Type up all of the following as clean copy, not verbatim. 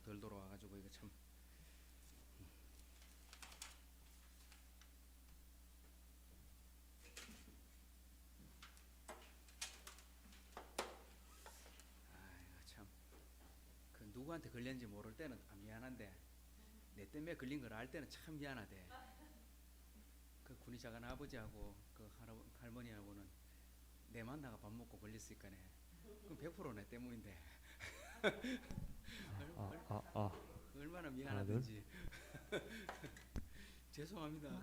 덜 돌아와가지고 이거 참. 이거 참. 그 누구한테 걸렸는지 모를 때는 미안한데 내 때문에 걸린 걸 알 때는 참 미안하대. 그 군이 작은 아버지하고 그 할머니하고는 내 만나가 밥 먹고 걸렸으니까네. 그럼 100%내 때문인데. 얼마나 미안하든지. 죄송합니다.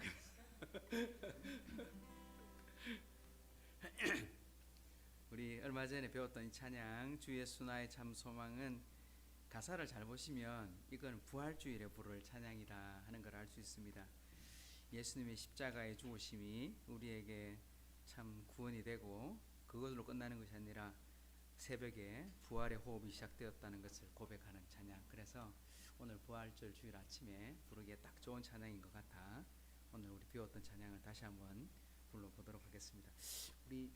우리 얼마 전에 배웠던 이 찬양 주 예수 나의 참 소망은 가사를 잘 보시면 이건 부활주일에 부를 찬양이다 하는 걸 알 수 있습니다. 예수님의 십자가의 죽으심이 우리에게 참 구원이 되고 그것으로 끝나는 것이 아니라 새벽에 부활의 호흡이 시작되었다는 것을 고백하는 찬양. 그래서 오늘 부활절 주일 아침에 부르기에 딱 좋은 찬양인 것 같아 오늘 우리 배웠던 찬양을 다시 한번 불러보도록 하겠습니다. 우리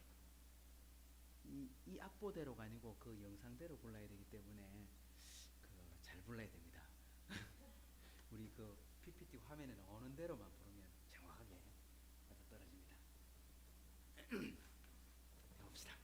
이 악보대로가 아니고 그 영상대로 불러야 되기 때문에 잘 불러야 됩니다. 우리 그 PPT 화면에는 어느 대로만 부르면 정확하게 맞아 떨어집니다. 해봅시다.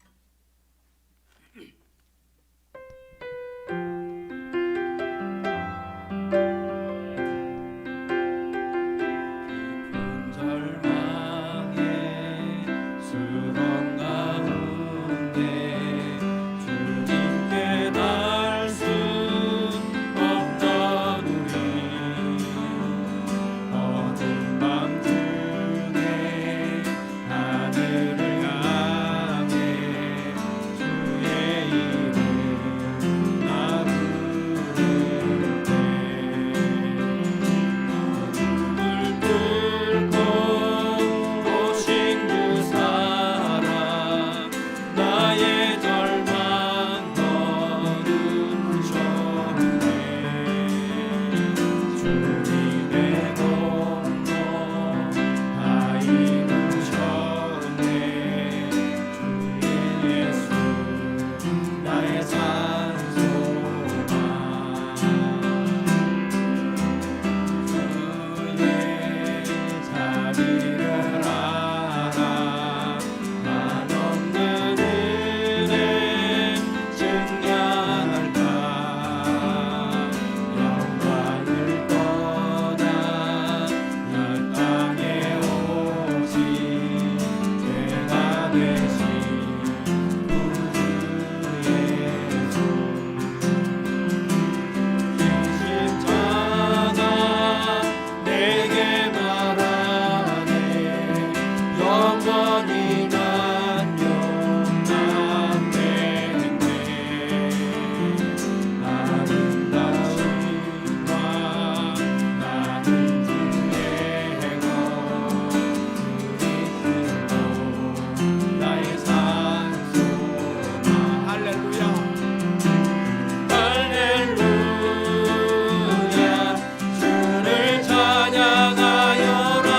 찬양하여라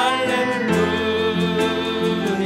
할렐루야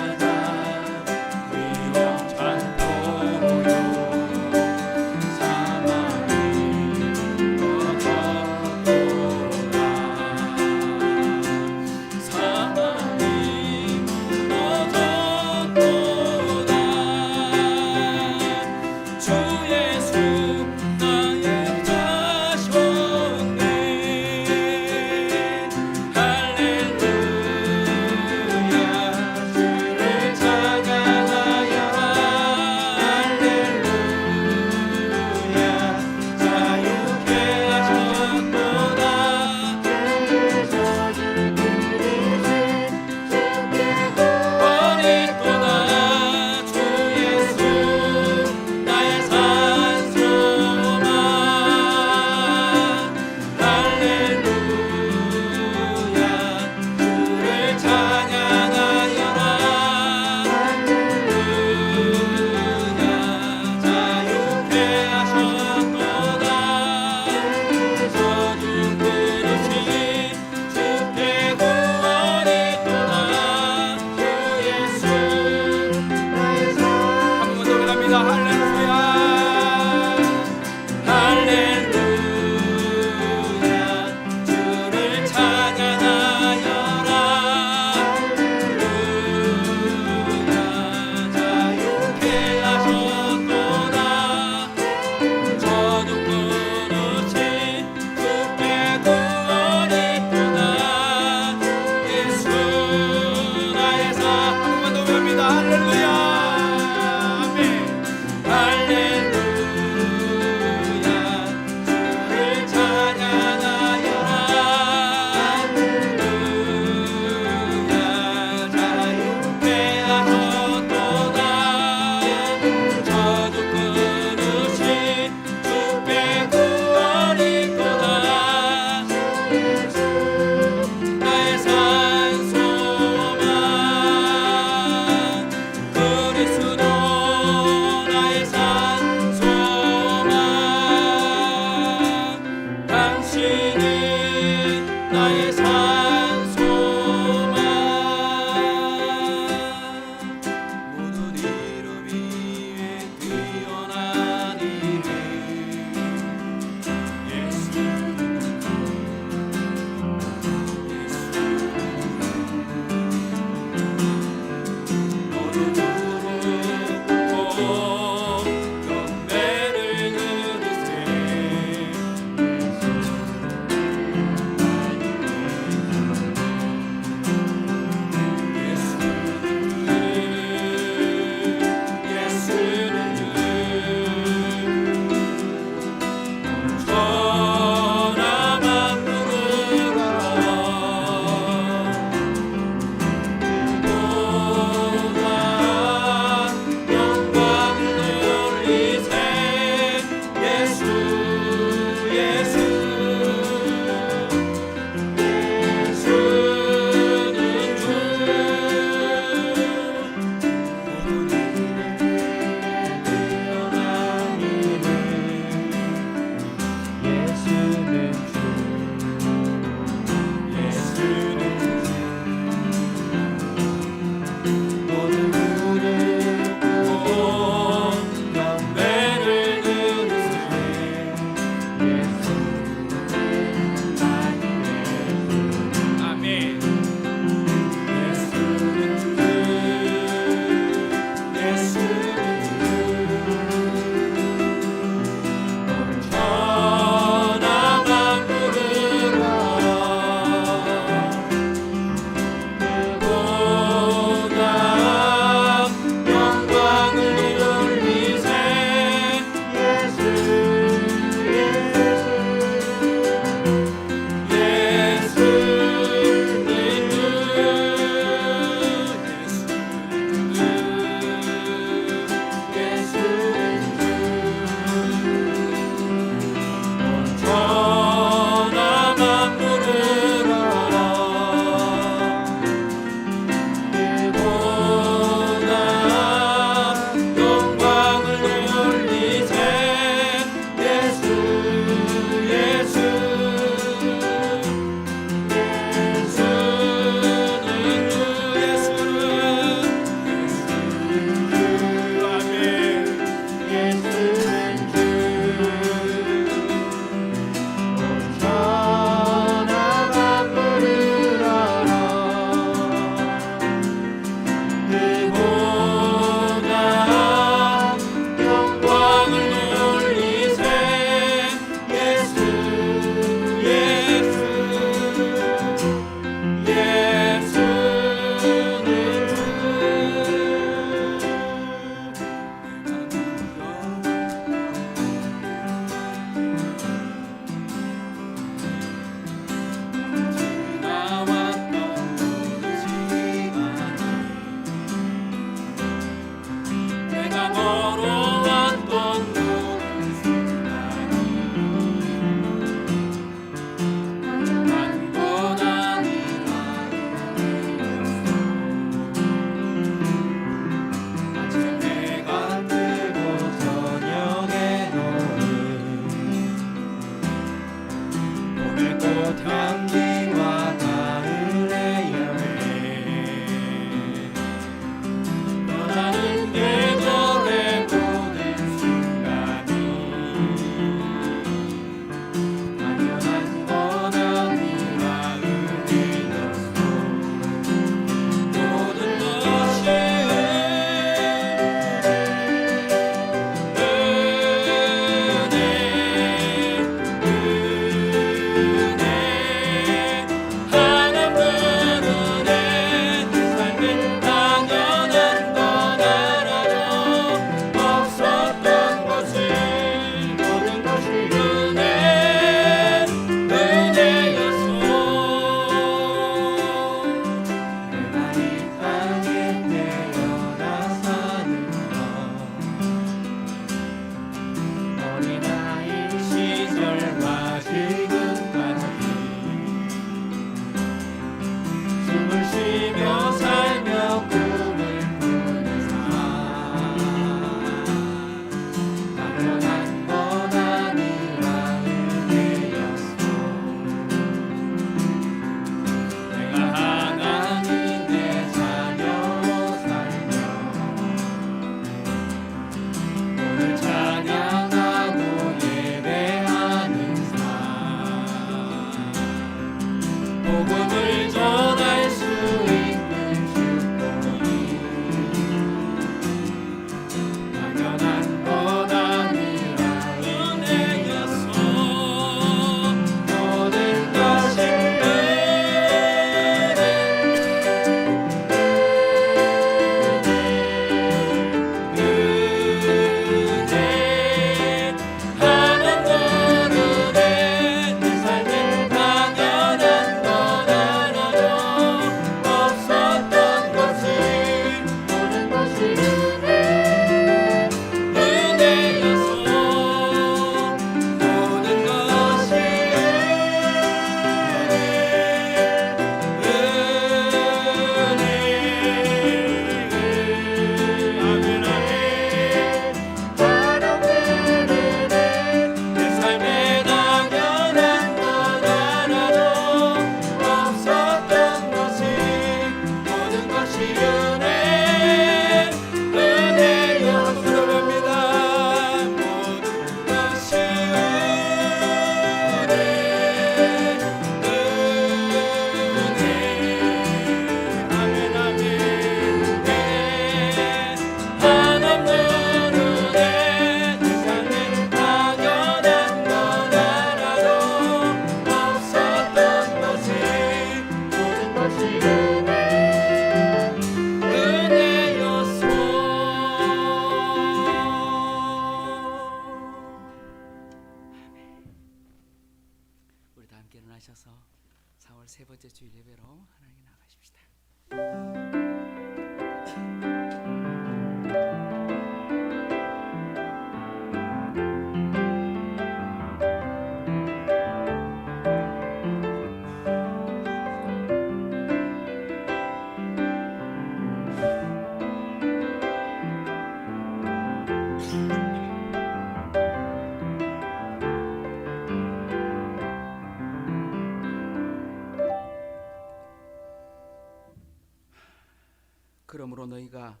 그러므로 너희가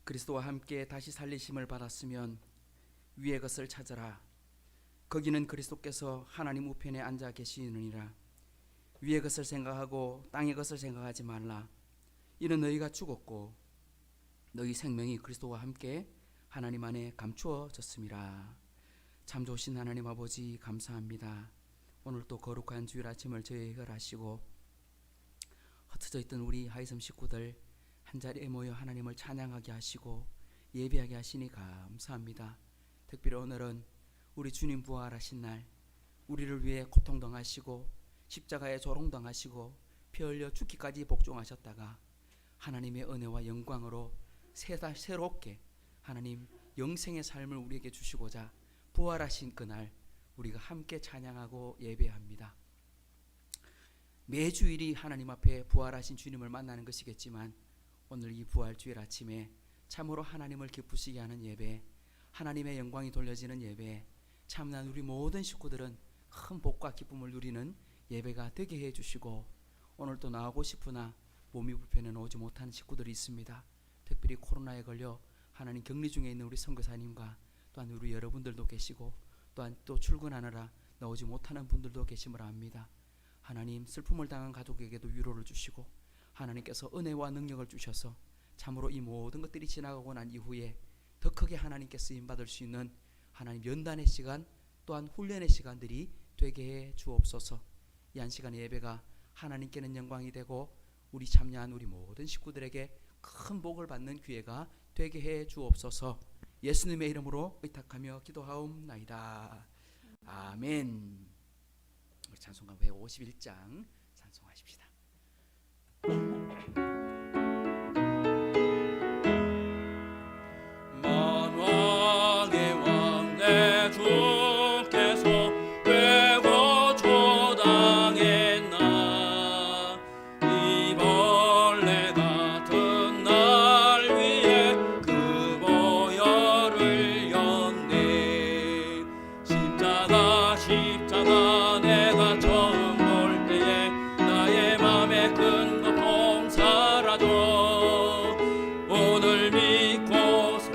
그리스도와 함께 다시 살리심을 받았으면 위의 것을 찾으라. 거기는 그리스도께서 하나님 우편에 앉아 계시느니라. 위의 것을 생각하고 땅의 것을 생각하지 말라. 이는 너희가 죽었고 너희 생명이 그리스도와 함께 하나님 안에 감추어졌음이라. 참 좋으신 하나님 아버지, 감사합니다. 오늘 또 거룩한 주일 아침을 저희 허락하시고 흩어져 있던 우리 하이섬 식구들 한자리에 모여 하나님을 찬양하게 하시고 예배하게 하시니 감사합니다. 특별히 오늘은 우리 주님 부활하신 날, 우리를 위해 고통당하시고 십자가에 조롱당하시고 피 흘려 죽기까지 복종하셨다가 하나님의 은혜와 영광으로 새롭게 하나님 영생의 삶을 우리에게 주시고자 부활하신 그날 우리가 함께 찬양하고 예배합니다. 매주일이 하나님 앞에 부활하신 주님을 만나는 것이겠지만 오늘 이 부활주일 아침에 참으로 하나님을 기쁘시게 하는 예배, 하나님의 영광이 돌려지는 예배, 참난 우리 모든 식구들은 큰 복과 기쁨을 누리는 예배가 되게 해주시고, 오늘도 나오고 싶으나 몸이 불편해 오지 못하는 식구들이 있습니다. 특별히 코로나에 걸려 하나님 격리 중에 있는 우리 선교사님과 또한 우리 여러분들도 계시고 또한 또 출근하느라 나오지 못하는 분들도 계심을 압니다. 하나님, 슬픔을 당한 가족에게도 위로를 주시고 하나님께서 은혜와 능력을 주셔서 참으로 이 모든 것들이 지나가고 난 이후에 더 크게 하나님께 쓰임받을 수 있는 하나님 연단의 시간 또한 훈련의 시간들이 되게 해 주옵소서. 이 한 시간의 예배가 하나님께는 영광이 되고 우리 참여한 우리 모든 식구들에게 큰 복을 받는 기회가 되게 해 주옵소서. 예수님의 이름으로 의탁하며 기도하옵나이다. 아멘. 우리 찬송가 151장 찬송하십시다. 만왕의 왕 내 주께서 되고 초당했나. 이 벌레 같은 날 위에 그 보혈을 였네. 십자가 내가 처음 볼 때에 나의 맘에 큰 고통 사라져. 오늘 믿고서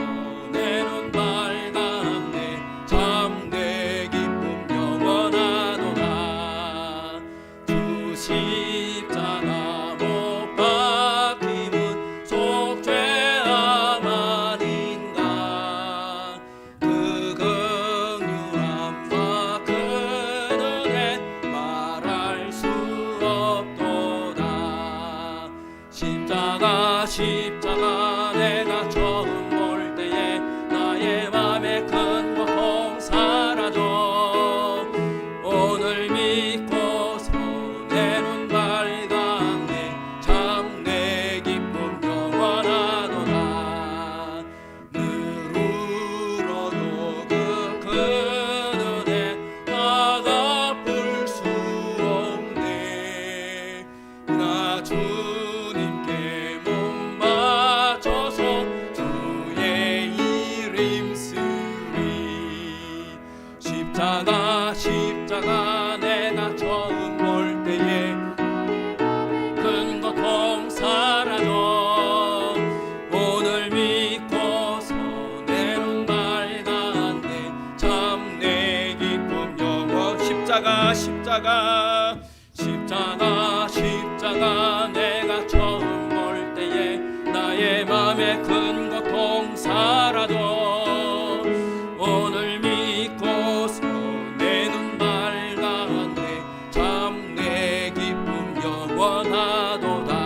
내 눈 밝았네. 참 내 기쁨 영원하도다. 주 십자가 못 박힘은 속죄함 아닌가. 그 긍휼함과 그 은혜 말할 수 없도다. 십자가 내가 처음 볼 때에 나의 맘에 큰 고통 사라져. 오늘 믿고서 내 눈 밝았네. 참 내 기쁨 영원하도다. 늘 울어도 그 은혜 다 갚을 수 없네. 나 주님께 몸 바쳐서 주의 이름 쓰리. 십자가 내가 처음 볼 때에 큰 고통 사라져. 오늘 믿고서 내 눈 밝았네. 참 내 기쁨 영원. 십자가 내가 처음 볼 때에 나의 맘에 큰 고통 사라져. 오늘 믿고서 내 눈 밝았네. 참 내 기쁨 영원하도다.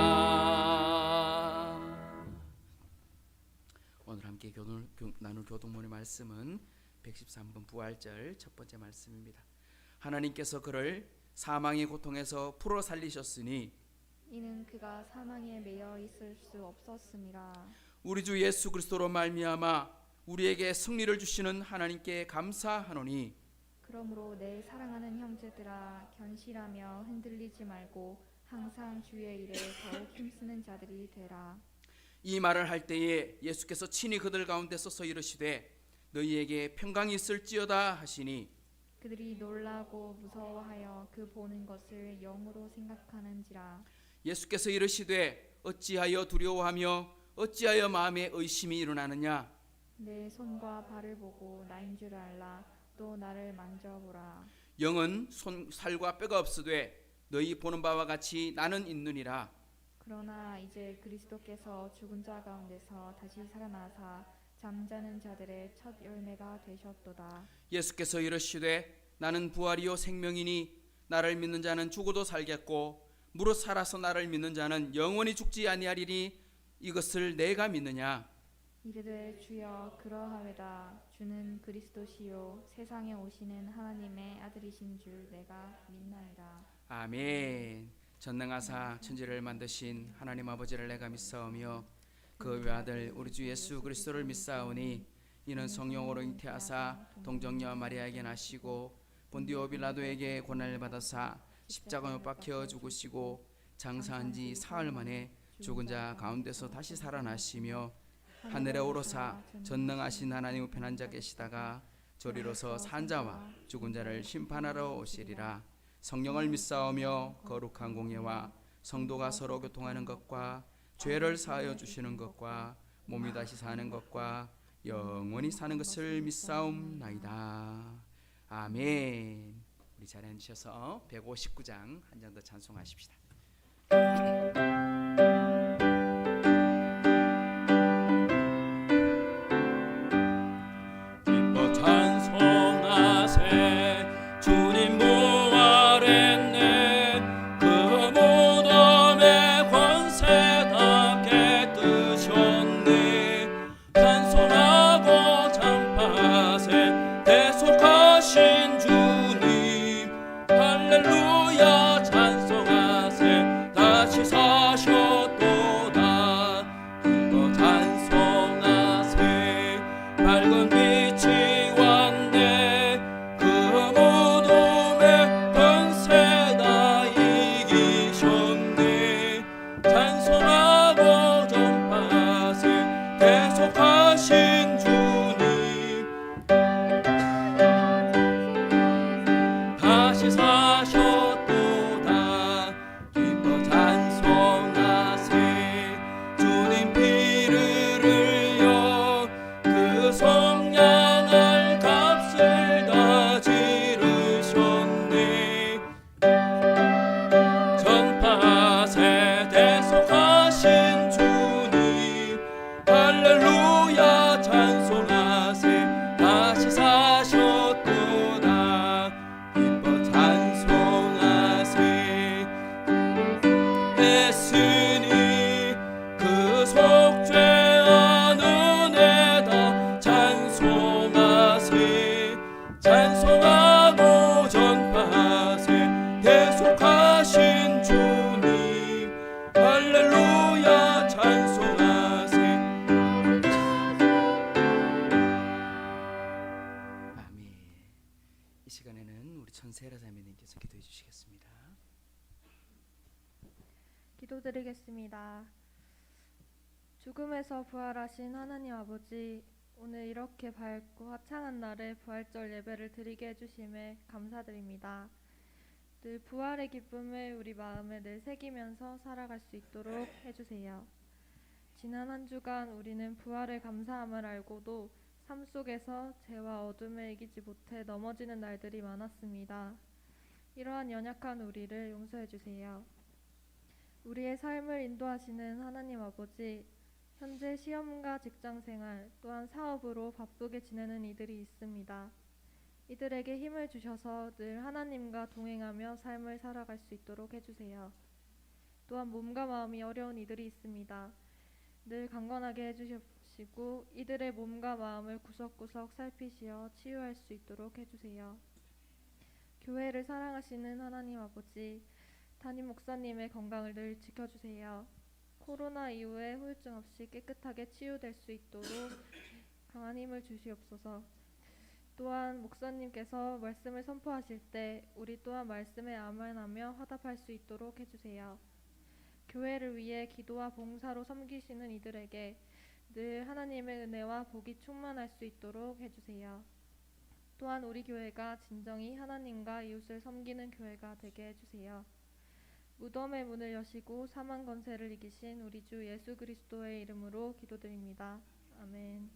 오늘 함께 나눌 교동문의 말씀은 113번 부활절 첫 번째 말씀입니다. 하나님께서 그를 사망의 고통에서 풀어 살리셨으니 이는 그가 사망에 매여 있을 수 없었음이라. 우리 주 예수 그리스도로 말미암아 우리에게 승리를 주시는 하나님께 감사하노니 그러므로 내 사랑하는 형제들아, 견실하며 흔들리지 말고 항상 주의 일에 더욱 힘쓰는 자들이 되라. 이 말을 할 때에 예수께서 친히 그들 가운데 서서 이르시되 너희에게 평강이 있을지어다 하시니 그들이 놀라고 무서워하여 그 보는 것을 영으로 생각하는지라. 예수께서 이르시되 어찌하여 두려워하며 어찌하여 마음에 의심이 일어나느냐? 내 손과 발을 보고 나인 줄 알라. 또 나를 만져보라. 영은 살과 뼈가 없으되 너희 보는 바와 같이 나는 있느니라. 그러나 이제 그리스도께서 죽은 자 가운데서 다시 살아나사 잠자는 자들의 첫 열매가 되셨도다. 예수께서 이르시되 나는 부활이요 생명이니 나를 믿는 자는 죽어도 살겠고 무릇 살아서 나를 믿는 자는 영원히 죽지 아니하리니 이것을 내가 믿느냐? 이르되 주여 그러하외다. 주는 그리스도시요 세상에 오시는 하나님의 아들이신 줄 내가 믿나이다. 아멘. 전능하사 천지를 만드신 하나님 아버지를 내가 믿사오며 그 외아들 우리 주 예수 그리스도를 믿사오니 이는 성령으로 잉태하사 동정녀 마리아에게 나시고 본디오 빌라도에게 고난을 받아사 십자가에 못 박혀 죽으시고 장사한 지 사흘 만에 죽은 자 가운데서 다시 살아나시며 하늘에 오르사 전능하신 하나님 우편한 자 계시다가 저리로서 산 자와 죽은 자를 심판하러 오시리라. 성령을 믿사오며 거룩한 공예와 성도가 서로 교통하는 것과 죄를 사하여 주시는 것과 몸이 다시 사는 것과 영원히 사는 것을 믿사옵나이다. 아멘. 우리 자리에 앉으셔서 159장 한 장 더 찬송하십시다. 기뻐 찬송하세 주님 부활했네 그 무덤의 권세 다 깨뜨셨네 찬송하고 찬파세 대속하신 주님 할렐루야 찬송하세 다시 사셨도다 기뻐 찬송하세 밝은 빛이 왔네 그 무덤의 권세 다 이기셨네 찬송하고 전파세 대속하신 주님 다시 사셨도다 기뻐 찬송하세 주님 피를 흘려 그 성량할 값을 다 지르셨네 전파세 대속하신 주님 할렐루야 찬송하세 다시 사셨도다 기뻐 찬송하세 애쓰니 그 속죄한 은혜다 찬송하세 찬송하고 전파세 대속하신 주님 할렐루야 찬송하세 아멘. 이 시간에는 우리 천세라 자매님께서 기도해 주시겠습니다. 기도드리겠습니다. 죽음에서 부활하신 하나님 아버지, 오늘 이렇게 밝고 화창한 날에 부활절 예배를 드리게 해주심에 감사드립니다. 늘 부활의 기쁨을 우리 마음에 늘 새기면서 살아갈 수 있도록 해주세요. 지난 한 주간 우리는 부활의 감사함을 알고도 삶 속에서 죄와 어둠을 이기지 못해 넘어지는 날들이 많았습니다. 이러한 연약한 우리를 용서해 주세요. 우리의 삶을 인도하시는 하나님 아버지, 현재 시험과 직장생활 또한 사업으로 바쁘게 지내는 이들이 있습니다. 이들에게 힘을 주셔서 늘 하나님과 동행하며 삶을 살아갈 수 있도록 해주세요. 또한 몸과 마음이 어려운 이들이 있습니다. 늘 강건하게 해주시고 이들의 몸과 마음을 구석구석 살피시어 치유할 수 있도록 해주세요. 교회를 사랑하시는 하나님 아버지, 담임 목사님의 건강을 늘 지켜주세요. 코로나 이후에 후유증 없이 깨끗하게 치유될 수 있도록 강한 힘을 주시옵소서. 또한 목사님께서 말씀을 선포하실 때 우리 또한 말씀에 아멘하며 화답할 수 있도록 해주세요. 교회를 위해 기도와 봉사로 섬기시는 이들에게 늘 하나님의 은혜와 복이 충만할 수 있도록 해주세요. 또한 우리 교회가 진정히 하나님과 이웃을 섬기는 교회가 되게 해주세요. 무덤의 문을 여시고 사망 권세를 이기신 우리 주 예수 그리스도의 이름으로 기도드립니다. 아멘.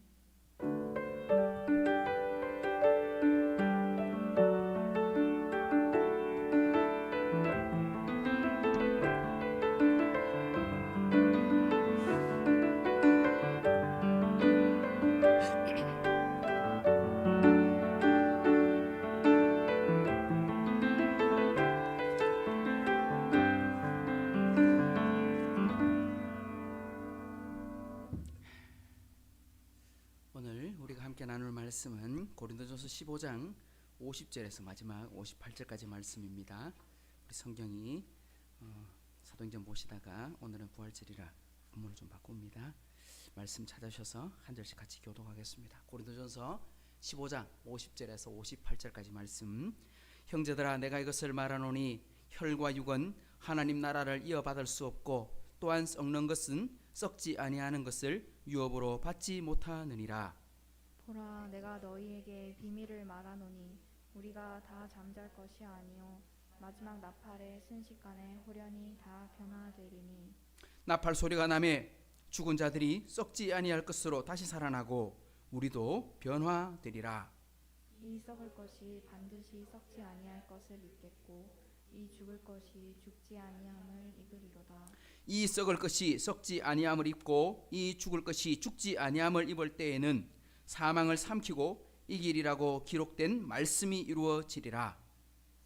오늘 우리가 함께 나눌 말씀은 고린도전서 15장 50절에서 마지막 58절까지 말씀입니다. 우리 성경이 사도행전 보시다가 오늘은 부활절이라 본문을 좀 바꿉니다. 말씀 찾으셔서 한 절씩 같이 교독하겠습니다. 고린도전서 15장 50절에서 58절까지 말씀. 형제들아, 내가 이것을 말하노니 혈과 육은 하나님 나라를 이어받을 수 없고 또한 썩는 것은 썩지 아니하는 것을 유업으로 받지 못하느니라. 보라, 내가 너희에게 비밀을 말하노니 우리가 다 잠잘 것이 아니요 마지막 나팔의 순식간에 호련히 다 변화되리니. 나팔 소리가 나매 죽은 자들이 썩지 아니할 것으로 다시 살아나고 우리도 변화되리라. 이 썩을 것이 반드시 썩지 아니할 것을 입겠고 이 죽을 것이 죽지 아니함을 입으리로다. 이 썩을 것이 썩지 아니함을 입고 이 죽을 것이 죽지 아니함을 입을 때에는 사망을 삼키고 이기리라고 기록된 말씀이 이루어지리라.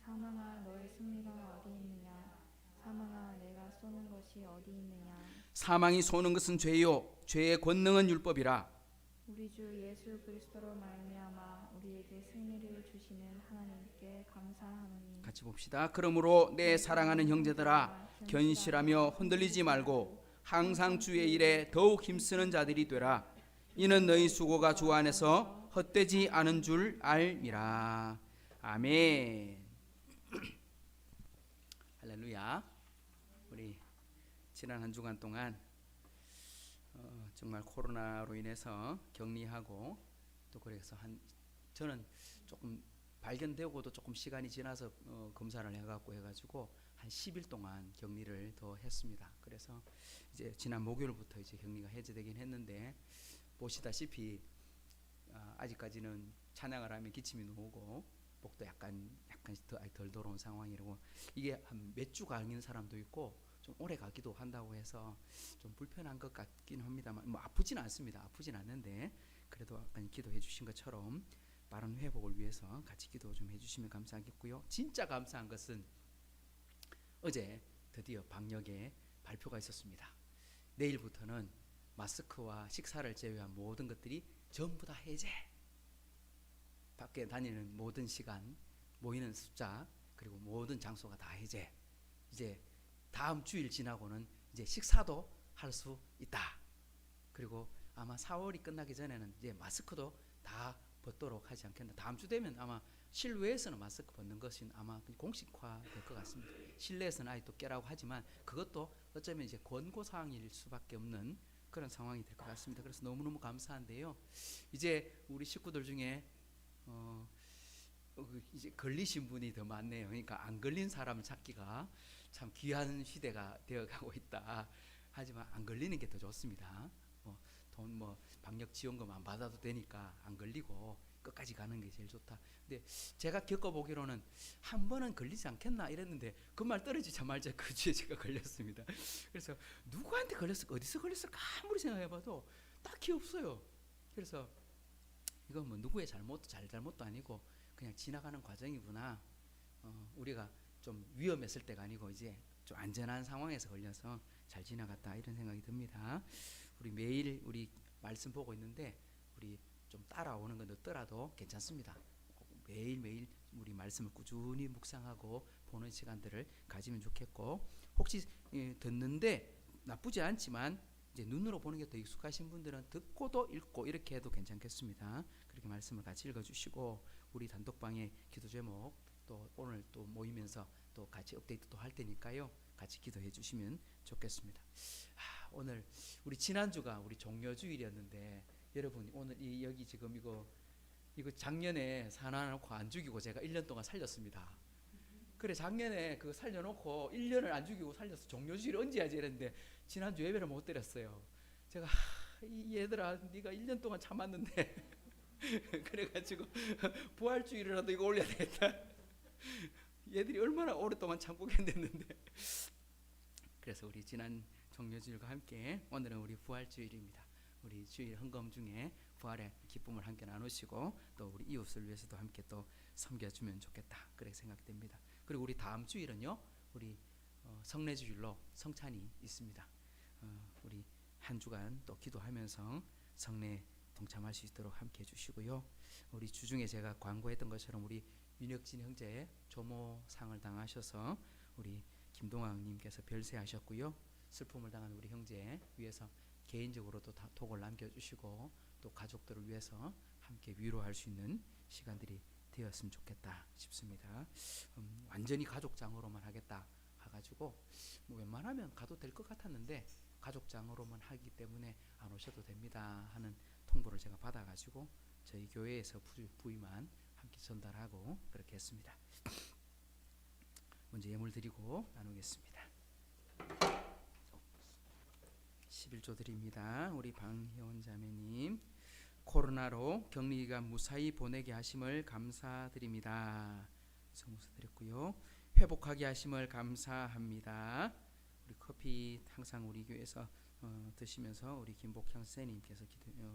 사망아, 너의 승리가 어디 있느냐? 사망아, 내가 쏘는 것이 어디 있느냐? 사망이 쏘는 것은 죄요 죄의 권능은 율법이라. 우리 주 예수 그리스도로 말미암아 우리에게 승리를 주시는 하나님께 감사하노니. 같이 봅시다. 그러므로 내 사랑하는 형제들아, 견실하며 흔들리지 말고 항상 주의 일에 더욱 힘쓰는 자들이 되라. 이는 너희 수고가 주 안에서 헛되지 않은 줄 알미라. 아멘. 할렐루야. 우리 지난 한 주간 동안 정말 코로나로 인해서 격리하고 또 그래서 저는 조금 발견되고도 조금 시간이 지나서 검사를 해가지고 한 10일 동안 격리를 더 했습니다. 그래서 이제 지난 목요일부터 이제 격리가 해제되긴 했는데 보시다시피 아직까지는 찬양을 하면 기침이 나오고 목도 약간 덜 돌아온 상황이라고. 이게 한 몇 주 가는 사람도 있고 좀 오래 가기도 한다고 해서 좀 불편한 것 같긴 합니다만 뭐 아프진 않습니다. 아프진 않는데 그래도 아까 기도해 주신 것처럼 빠른 회복을 위해서 같이 기도 좀 해주시면 감사하겠고요. 진짜 감사한 것은 어제 드디어 방역에 발표가 있었습니다. 내일부터는 마스크와 식사를 제외한 모든 것들이 전부 다 해제. 밖에 다니는 모든 시간, 모이는 숫자, 그리고 모든 장소가 다 해제. 이제 다음 주일 지나고는 이제 식사도 할 수 있다. 그리고 아마 4월이 끝나기 전에는 이제 마스크도 다 벗도록 하지 않겠나. 다음 주 되면 아마 실외에서는 마스크 벗는 것이 아마 공식화 될 것 같습니다. 실내에서는 아예 또 껴라고 하지만 그것도 어쩌면 이제 권고 사항일 수밖에 없는 그런 상황이 될 것 같습니다. 그래서 너무너무 감사한데요. 이제 우리 식구들 중에 이제 걸리신 분이 더 많네요. 그러니까 안 걸린 사람을 찾기가 참 귀한 시대가 되어가고 있다. 하지만 안 걸리는 게 더 좋습니다. 돈 방역 지원금 안 받아도 되니까 안 걸리고 끝까지 가는 게 제일 좋다. 근데 제가 겪어보기로는 한 번은 걸리지 않겠나 이랬는데 그 말 떨어지자마자 그 주에 제가 걸렸습니다. 그래서 누구한테 걸렸을까, 어디서 걸렸을까 아무리 생각해봐도 딱히 없어요. 그래서 이건 뭐 누구의 잘못도 아니고 그냥 지나가는 과정이구나. 우리가 좀 위험했을 때가 아니고 이제 좀 안전한 상황에서 걸려서 잘 지나갔다 이런 생각이 듭니다. 우리 매일 우리 말씀 보고 있는데 우리 좀 따라오는 건 늦더라도 괜찮습니다. 매일매일 우리 말씀을 꾸준히 묵상하고 보는 시간들을 가지면 좋겠고, 혹시 듣는데 나쁘지 않지만 이제 눈으로 보는 게 더 익숙하신 분들은 듣고도 읽고 이렇게 해도 괜찮겠습니다. 그렇게 말씀을 같이 읽어주시고 우리 단독방에 기도 제목 또 오늘 또 모이면서 또 같이 업데이트도 할 테니까요. 같이 기도해 주시면 좋겠습니다. 오늘 우리 지난주가 우리 종려주일이었는데 여러분 오늘 여기 지금 이거 작년에 사놔놓고 안 죽이고 제가 1년 동안 살렸습니다. 그래 작년에 그 살려놓고 1년을 안 죽이고 살려서 종료주의를 얹어야지 이랬는데 지난주 예배를 못 드렸어요. 제가 이 얘들아 네가 1년 동안 참았는데 그래가지고 부활주의라도 이거 올려야 되겠다. 얘들이 얼마나 오랫동안 참고 견뎠는데. 그래서 우리 지난 종료주일과 함께 오늘은 우리 부활주일입니다. 우리 주일 헌금 중에 부활의 기쁨을 함께 나누시고 또 우리 이웃을 위해서도 함께 또 섬겨주면 좋겠다 그렇게 생각됩니다. 그리고 우리 다음 주일은요 우리 성례주일로 성찬이 있습니다. 우리 한 주간 또 기도하면서 성례 동참할 수 있도록 함께 해주시고요. 우리 주중에 제가 광고했던 것처럼 우리 윤혁진 형제 조모상을 당하셔서 우리 김동학님께서 별세하셨고요. 슬픔을 당한 우리 형제 위해서 개인적으로도 톡을 남겨주시고 또 가족들을 위해서 함께 위로할 수 있는 시간들이 되었으면 좋겠다 싶습니다. 완전히 가족장으로만 하겠다 해가지고 뭐 웬만하면 가도 될 것 같았는데 가족장으로만 하기 때문에 안 오셔도 됩니다 하는 통보를 제가 받아가지고 저희 교회에서 부위만 함께 전달하고 그렇게 했습니다. 먼저 예물 드리고 나누겠습니다. 11조 드립니다. 우리 방혜원 자매님 코로나로 격리기간 무사히 보내게 하심을 감사드립니다. 성무서 드렸고요. 회복하게 하심을 감사합니다. 우리 커피 항상 우리 교회에서 드시면서 우리 김복향 선생님께서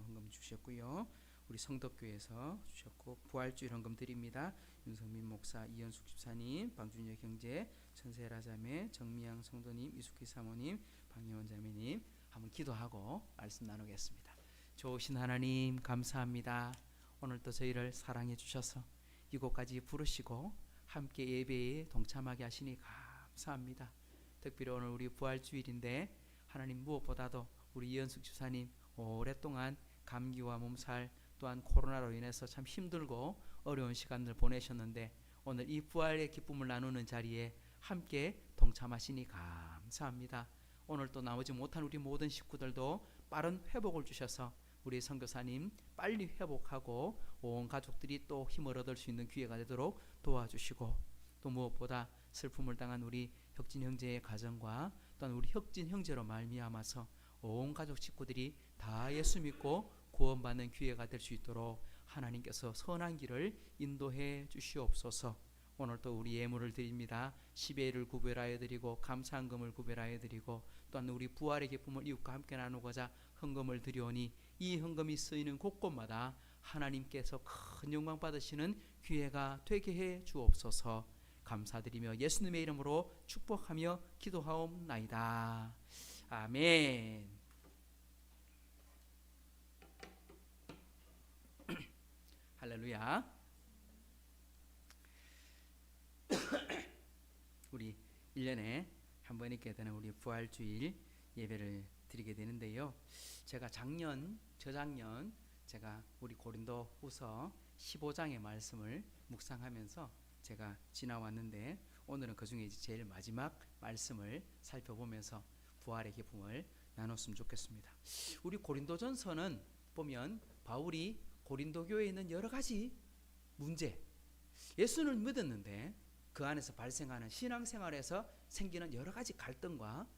헌금 주셨고요. 우리 성덕교회에서 주셨고 부활주일 헌금 드립니다. 윤성민 목사, 이현숙 집사님, 방준혁 형제, 천세라 자매, 정미양 성도님, 이숙희 사모님, 방혜원 자매님 한번 기도하고 말씀 나누겠습니다. 좋으신 하나님 감사합니다. 오늘도 저희를 사랑해 주셔서 이곳까지 부르시고 함께 예배에 동참하게 하시니 감사합니다. 특별히 오늘 우리 부활주일인데 하나님 무엇보다도 우리 이현숙 집사님 오랫동안 감기와 몸살 또한 코로나로 인해서 참 힘들고 어려운 시간을 보내셨는데 오늘 이 부활의 기쁨을 나누는 자리에 함께 동참하시니 감사합니다. 오늘 또 나오지 못한 우리 모든 식구들도 빠른 회복을 주셔서 우리 선교사님 빨리 회복하고 온 가족들이 또 힘을 얻을 수 있는 기회가 되도록 도와주시고 또 무엇보다 슬픔을 당한 우리 혁진 형제의 가정과 또한 우리 혁진 형제로 말미암아서 온 가족 식구들이 다 예수 믿고 구원받는 기회가 될 수 있도록 하나님께서 선한 길을 인도해 주시옵소서. 오늘 또 우리 예물을 드립니다. 10회를 구별하여 드리고 감사헌금을 구별하여 드리고 또한 우리 부활의 기쁨을 이웃과 함께 나누고자 헌금을 드리오니 이 헌금이 쓰이는 곳곳마다 하나님께서 큰 영광 받으시는 기회가 되게 해 주옵소서. 감사드리며 예수님의 이름으로 축복하며 기도하옵나이다. 아멘. 할렐루야. 우리 1년에 한 번 있게 되는 우리 부활주일 예배를 드리게 되는데요. 제가 저작년 제가 우리 고린도 후서 15장의 말씀을 묵상하면서 제가 지나왔는데 오늘은 그 중에 제일 마지막 말씀을 살펴보면서 부활의 기쁨을 나눴으면 좋겠습니다. 우리 고린도전서는 보면 바울이 고린도 교회에 있는 여러 가지 문제, 예수를 믿었는데 그 안에서 발생하는 신앙생활에서 생기는 여러 가지 갈등과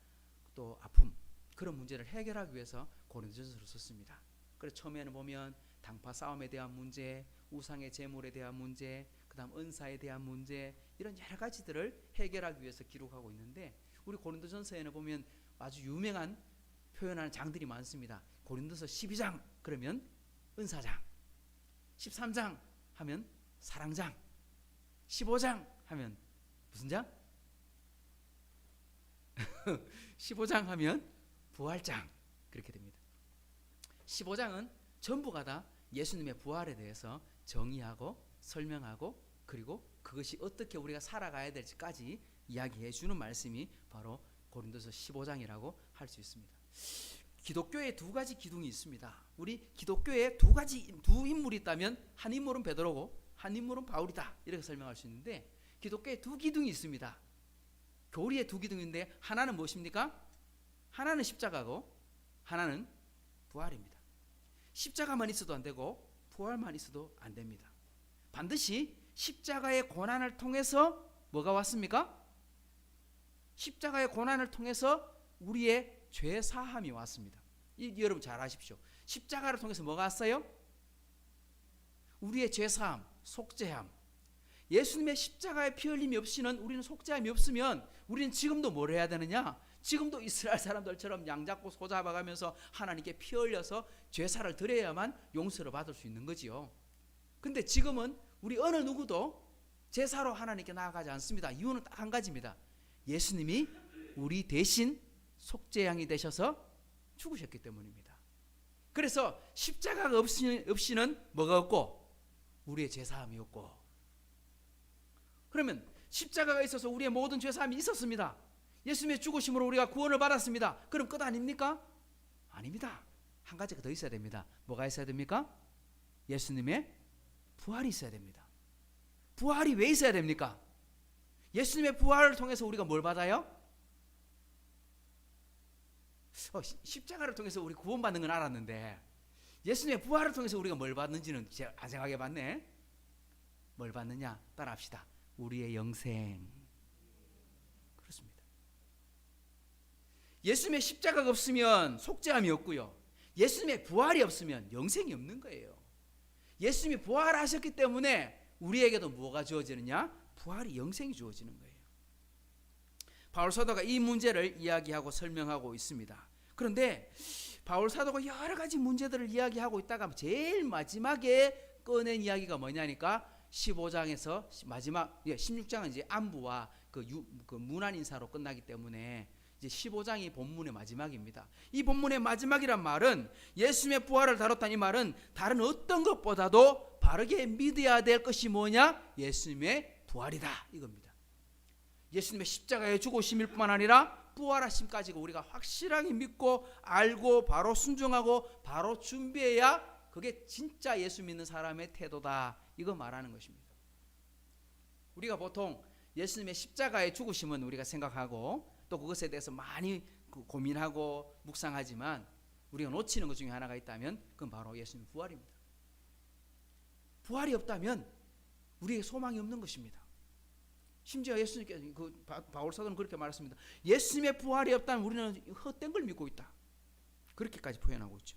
또 아픔, 그런 문제를 해결하기 위해서 고린도전서를 썼습니다. 그래서 처음에는 보면 당파 싸움에 대한 문제, 우상의 제물에 대한 문제, 그 다음 은사에 대한 문제, 이런 여러 가지들을 해결하기 위해서 기록하고 있는데 우리 고린도전서에는 보면 아주 유명한 표현하는 장들이 많습니다. 고린도서 12장 그러면 은사장, 13장 하면 사랑장, 15장 하면 무슨 장? 15장 하면 부활장, 그렇게 됩니다. 15장은 전부가 다 예수님의 부활에 대해서 정의하고 설명하고 그리고 그것이 어떻게 우리가 살아가야 될지까지 이야기해 주는 말씀이 바로 고린도서 15장이라고 할 수 있습니다. 기독교에 두 가지 기둥이 있습니다. 우리 기독교에 두 인물이 있다면 한 인물은 베드로고 한 인물은 바울이다, 이렇게 설명할 수 있는데 기독교에 두 기둥이 있습니다. 교리에 두 기둥인데 하나는 무엇입니까? 하나는 십자가고 하나는 부활입니다. 십자가만 있어도 안 되고 부활만 있어도 안 됩니다. 반드시 십자가의 고난을 통해서 뭐가 왔습니까? 십자가의 고난을 통해서 우리의 죄 사함이 왔습니다. 여러분 잘 아십시오. 십자가를 통해서 뭐가 왔어요? 우리의 죄 사함, 속죄함. 예수님의 십자가의 피 흘림이 없이는, 우리는 속죄함이 없으면 우리는 지금도 뭘 해야 되느냐? 지금도 이스라엘 사람들처럼 양 잡고 소 잡아가면서 하나님께 피 흘려서 죄사를 드려야만 용서를 받을 수 있는 거지요. 근데 지금은 우리 어느 누구도 제사로 하나님께 나아가지 않습니다. 이유는 딱 한 가지입니다. 예수님이 우리 대신 속죄양이 되셔서 죽으셨기 때문입니다. 그래서 십자가가 없이는 뭐가 없고 우리의 죄사함이 없고, 그러면 십자가가 있어서 우리의 모든 죄사함이 있었습니다. 예수님의 죽으심으로 우리가 구원을 받았습니다. 그럼 끝 아닙니까? 아닙니다. 한 가지가 더 있어야 됩니다. 뭐가 있어야 됩니까? 예수님의 부활이 있어야 됩니다. 부활이 왜 있어야 됩니까? 예수님의 부활을 통해서 우리가 뭘 받아요? 십자가를 통해서 우리 구원받는 건 알았는데 예수님의 부활을 통해서 우리가 뭘 받는지는 제가 아생하게 봤네. 뭘 받느냐? 따라합시다. 우리의 영생. 그렇습니다. 예수님의 십자가가 없으면 속죄함이 없고요, 예수님의 부활이 없으면 영생이 없는 거예요. 예수님이 부활하셨기 때문에 우리에게도 뭐가 주어지느냐? 부활이, 영생이 주어지는 거예요. 바울 사도가 이 문제를 이야기하고 설명하고 있습니다. 그런데 바울 사도가 여러 가지 문제들을 이야기하고 있다가 제일 마지막에 꺼낸 이야기가 뭐냐니까 15장에서 마지막 16장은 이제 안부와 그 문안 인사로 끝나기 때문에 이제 15장이 본문의 마지막입니다. 이 본문의 마지막이란 말은, 예수님의 부활을 다뤘다는 이 말은 다른 어떤 것보다도 바르게 믿어야 될 것이 뭐냐? 예수님의 부활이다, 이겁니다. 예수님의 십자가의 죽으심일 뿐만 아니라 부활하심까지가 우리가 확실하게 믿고 알고 바로 순종하고 바로 준비해야 그게 진짜 예수 믿는 사람의 태도다, 이거 말하는 것입니다. 우리가 보통 예수님의 십자가의 죽으심은 우리가 생각하고 또 그것에 대해서 많이 고민하고 묵상하지만 우리가 놓치는 것 중에 하나가 있다면 그건 바로 예수님의 부활입니다. 부활이 없다면 우리의 소망이 없는 것입니다. 심지어 예수님께서 바울 사도는 그렇게 말했습니다. 예수님의 부활이 없다면 우리는 헛된 걸 믿고 있다, 그렇게까지 표현하고 있죠.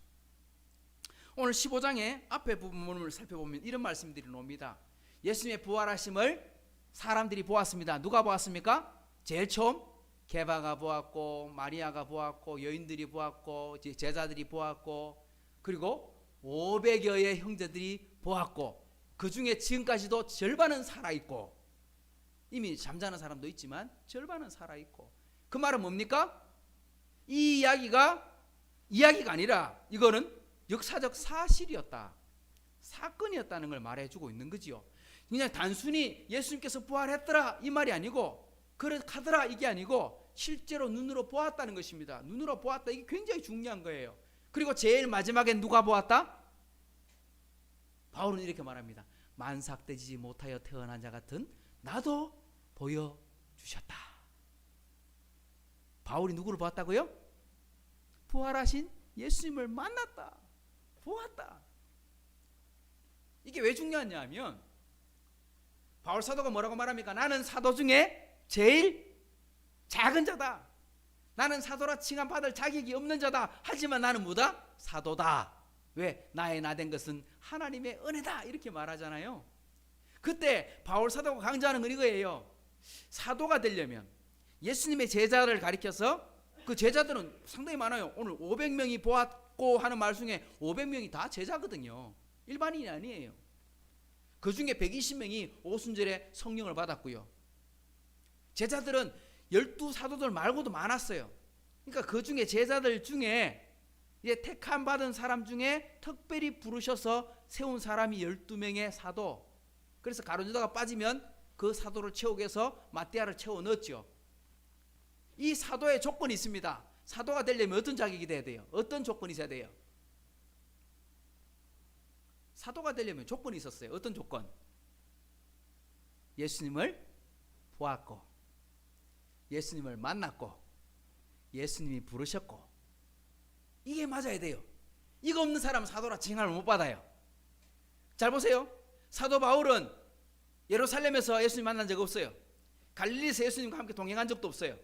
오늘 15장의 앞에 부분을 살펴보면 이런 말씀들이 나옵니다. 예수님의 부활하심을 사람들이 보았습니다. 누가 보았습니까? 제일 처음 게바가 보았고, 마리아가 보았고, 여인들이 보았고, 제자들이 보았고, 그리고 500여의 형제들이 보았고, 그 중에 지금까지도 절반은 살아있고, 이미 잠자는 사람도 있지만 절반은 살아있고. 그 말은 뭡니까? 이 이야기가 아니라 이거는 역사적 사실이었다, 사건이었다는 걸 말해주고 있는 거지요. 그냥 단순히 예수님께서 부활했더라 이 말이 아니고, 그렇다더라 이게 아니고 실제로 눈으로 보았다는 것입니다. 눈으로 보았다, 이게 굉장히 중요한 거예요. 그리고 제일 마지막엔 누가 보았다? 바울은 이렇게 말합니다. 만삭되지 못하여 태어난 자 같은 나도 보여주셨다. 바울이 누구를 보았다고요? 부활하신 예수님을 만났다, 보았다. 이게 왜 중요하냐 하면 바울 사도가 뭐라고 말합니까? 나는 사도 중에 제일 작은 자다, 나는 사도라 칭함받을 자격이 없는 자다, 하지만 나는 뭐다? 사도다. 왜? 나의 나된 것은 하나님의 은혜다, 이렇게 말하잖아요. 그때 바울 사도가 강조하는 건 이거예요. 사도가 되려면 예수님의 제자를 가리켜서, 그 제자들은 상당히 많아요. 오늘 500명이 보았고 하는 말 중에 500명이 다 제자거든요. 일반인이 아니에요. 그 중에 120명이 오순절에 성령을 받았고요. 제자들은 12사도들 말고도 많았어요. 그러니까 그 중에 제자들 중에 이제 택함 받은 사람 중에 특별히 부르셔서 세운 사람이 12명의 사도. 그래서 가룟유다가 빠지면 그 사도를 채우기 위해서 마띠아를 채워 넣었죠. 이 사도의 조건이 있습니다. 사도가 되려면 어떤 자격이 돼야 돼요? 어떤 조건이 있어야 돼요? 사도가 되려면 조건이 있었어요. 어떤 조건? 예수님을 보았고, 예수님을 만났고, 예수님이 부르셨고, 이게 맞아야 돼요. 이거 없는 사람은 사도라 칭함을 못 받아요. 잘 보세요. 사도 바울은 예루살렘에서 예수님 만난 적 없어요. 갈릴리에서 예수님과 함께 동행한 적도 없어요.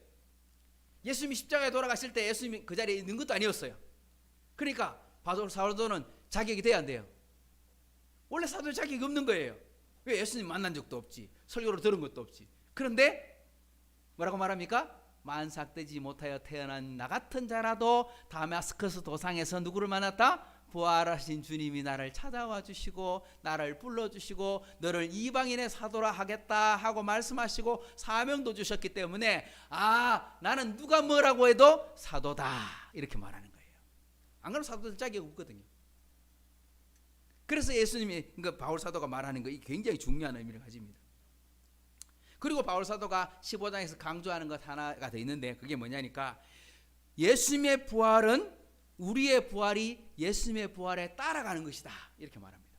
예수님이 십자가에 돌아가실 때 예수님이 그 자리에 있는 것도 아니었어요. 그러니까 바울 사도는 자격이 돼야 안 돼요. 원래 사도의 자격이 없는 거예요. 왜? 예수님 만난 적도 없지, 설교를 들은 것도 없지. 그런데 뭐라고 말합니까? 만삭되지 못하여 태어난 나 같은 자라도 다마스커스 도상에서 누구를 만났다? 부활하신 주님이 나를 찾아와 주시고 나를 불러주시고 너를 이방인의 사도라 하겠다 하고 말씀하시고 사명도 주셨기 때문에 나는 누가 뭐라고 해도 사도다 이렇게 말하는 거예요. 안 그러면 사도들 자격이 없거든요. 그래서 예수님이, 그러니까 바울 사도가 말하는 거 굉장히 중요한 의미를 가집니다. 그리고 바울 사도가 15장에서 강조하는 것 하나가 더 있는데 그게 뭐냐니까 예수님의 부활은 우리의 부활이 예수님의 부활에 따라가는 것이다 이렇게 말합니다.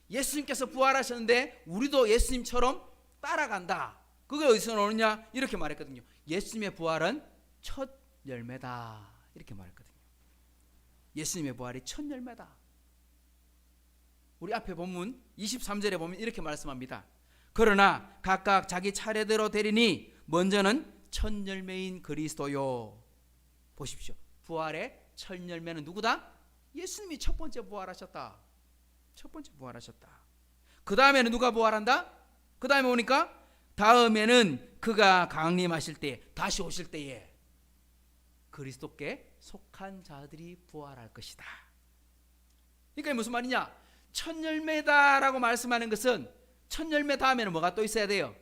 예수님께서 부활하셨는데 우리도 예수님처럼 따라간다. 그게 어디서 나오느냐 이렇게 말했거든요. 예수님의 부활은 첫 열매다 이렇게 말했거든요. 예수님의 부활이 첫 열매다. 우리 앞에 본문 23절에 보면 이렇게 말씀합니다. 그러나 각각 자기 차례대로 되리니 먼저는 첫 열매인 그리스도요. 보십시오. 부활의 첫 열매는 누구다? 예수님이 첫 번째 부활하셨다. 첫 번째 부활하셨다. 그 다음에는 누가 부활한다? 그 다음에 오니까 다음에는 그가 강림하실 때, 다시 오실 때에 그리스도께 속한 자들이 부활할 것이다. 그러니까 무슨 말이냐? 첫 열매다라고 말씀하는 것은 첫 열매 다음에는 뭐가 또 있어야 돼요?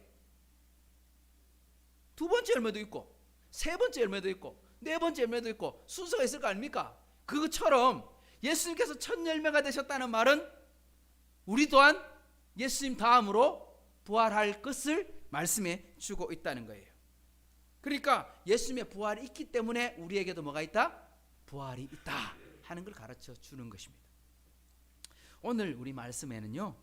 두 번째 열매도 있고 세 번째 열매도 있고 네 번째 열매도 있고 순서가 있을 거 아닙니까? 그것처럼 예수님께서 첫 열매가 되셨다는 말은 우리 또한 예수님 다음으로 부활할 것을 말씀해 주고 있다는 거예요. 그러니까 예수님의 부활이 있기 때문에 우리에게도 뭐가 있다? 부활이 있다 하는 걸 가르쳐 주는 것입니다. 오늘 우리 말씀에는요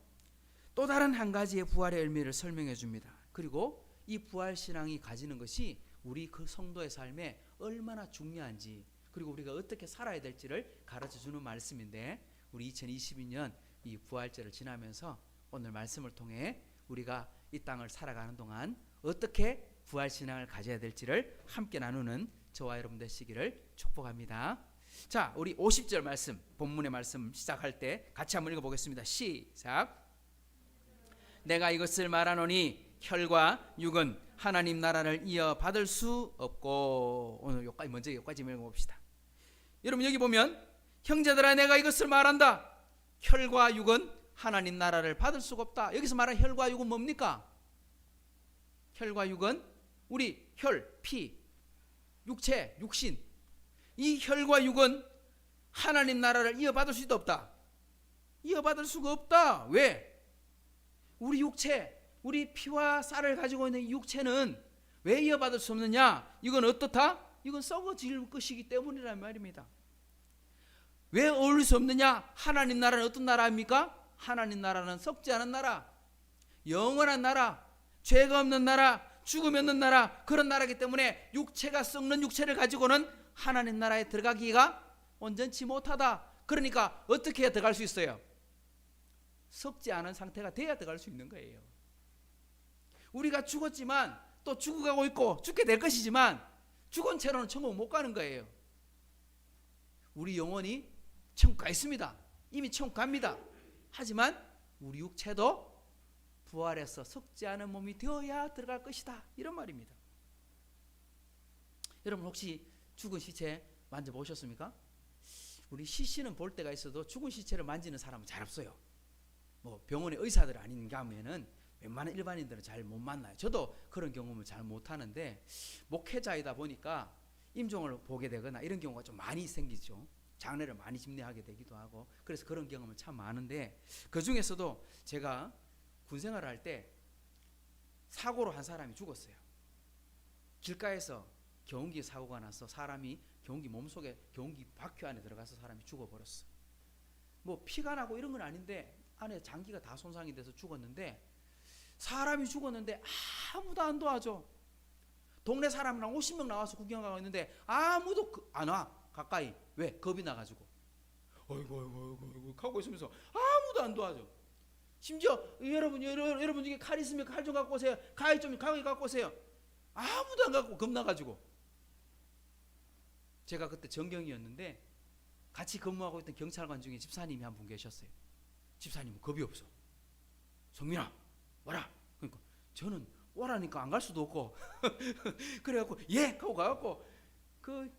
또 다른 한 가지의 부활의 의미를 설명해 줍니다. 그리고 이 부활 신앙이 가지는 것이 우리 그 성도의 삶에 얼마나 중요한지, 그리고 우리가 어떻게 살아야 될지를 가르쳐 주는 말씀인데, 우리 2022년 이 부활절을 지나면서 오늘 말씀을 통해 우리가 이 땅을 살아가는 동안 어떻게 부활 신앙을 가져야 될지를 함께 나누는 저와 여러분 되시기를 축복합니다. 자, 우리 50절 말씀, 본문의 말씀 시작할 때 같이 한번 읽어보겠습니다. 시작. 내가 이것을 말하노니 혈과 육은 하나님 나라를 이어받을 수 없고. 오늘 여기까지, 먼저 여기까지 읽어봅시다. 여러분 여기 보면 형제들아 내가 이것을 말한다. 혈과 육은 하나님 나라를 받을 수가 없다. 여기서 말하는 혈과 육은 뭡니까? 혈과 육은 우리 혈, 피, 육체, 육신, 이 혈과 육은 하나님 나라를 이어받을 수도 없다. 이어받을 수가 없다. 왜? 우리 육체, 우리 피와 쌀을 가지고 있는 이 육체는 왜 이어받을 수 없느냐? 이건 어떻다? 이건 썩어질 것이기 때문이란 말입니다. 왜 어울릴 수 없느냐? 하나님 나라는 어떤 나라입니까? 하나님 나라는 썩지 않은 나라, 영원한 나라, 죄가 없는 나라, 죽음이 없는 나라, 그런 나라이기 때문에 육체가 썩는 육체를 가지고는 하나님 나라에 들어가기가 온전치 못하다. 그러니까 어떻게 해야 들어갈 수 있어요? 썩지 않은 상태가 돼야 들어갈 수 있는 거예요. 우리가 죽었지만 또 죽어가고 있고 죽게 될 것이지만 죽은 채로는 천국 못 가는 거예요. 우리 영혼이 천국 가 있습니다. 이미 천국 갑니다. 하지만 우리 육체도 부활해서 썩지 않은 몸이 되어야 들어갈 것이다, 이런 말입니다. 여러분 혹시 죽은 시체 만져보셨습니까? 우리 시신은 볼 때가 있어도 죽은 시체를 만지는 사람은 잘 없어요. 뭐 병원의 의사들 아닌가 하면은 웬만한 일반인들은 잘 못 만나요. 저도 그런 경험을 잘 못하는데 목회자이다 보니까 임종을 보게 되거나 이런 경우가 좀 많이 생기죠. 장례를 많이 집례하게 되기도 하고, 그래서 그런 경험은 참 많은데, 그 중에서도 제가 군 생활을 할 때 사고로 한 사람이 죽었어요. 길가에서 경운기 사고가 나서 사람이 경운기 몸속에 경운기 바퀴 안에 들어가서 사람이 죽어버렸어. 뭐 피가 나고 이런 건 아닌데 안에 장기가 다 손상이 돼서 죽었는데, 사람이 죽었는데 아무도 안 도와줘. 동네 사람이랑 50명 나와서 구경하고 있는데 아무도 안 와 가까이. 왜? 겁이 나가지고 어이구 하고 있으면서 아무도 안 도와줘. 심지어 여러분 중에 칼 있으면 칼 좀 갖고 오세요. 가위 갖고 오세요. 아무도 안 갖고 겁나가지고. 제가 그때 전경이었는데 같이 근무하고 있던 경찰관 중에 집사님이 한 분 계셨어요. 집사님은 겁이 없어. 성민아 와라. 그러니까 저는 오라니까 안 갈 수도 없고 그래갖고 예 하고 가갖고 그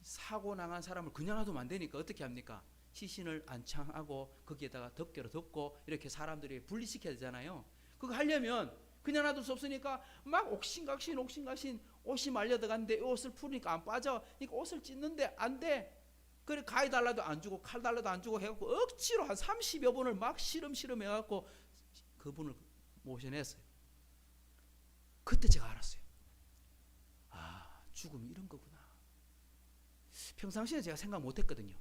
사고 나간 사람을 그냥 놔두면 안 되니까 어떻게 합니까? 시신을 안창하고 거기에다가 덮개로 덮고 이렇게 사람들이 분리시켜야 되잖아요. 그거 하려면 그냥 놔둘 수 없으니까 막 옥신각신 옷이 말려 들어갔는데 옷을 풀으니까 안 빠져. 그러니까 옷을 찢는데 안 돼. 그래 가위 달라도 안 주고 칼 달라도 안 주고 해갖고 억지로 한 30여 분을 막 시름 해갖고 그분을 모셔냈어요. 그때 제가 알았어요. 아, 죽음이 이런 거구나. 평상시에 제가 생각 못했거든요.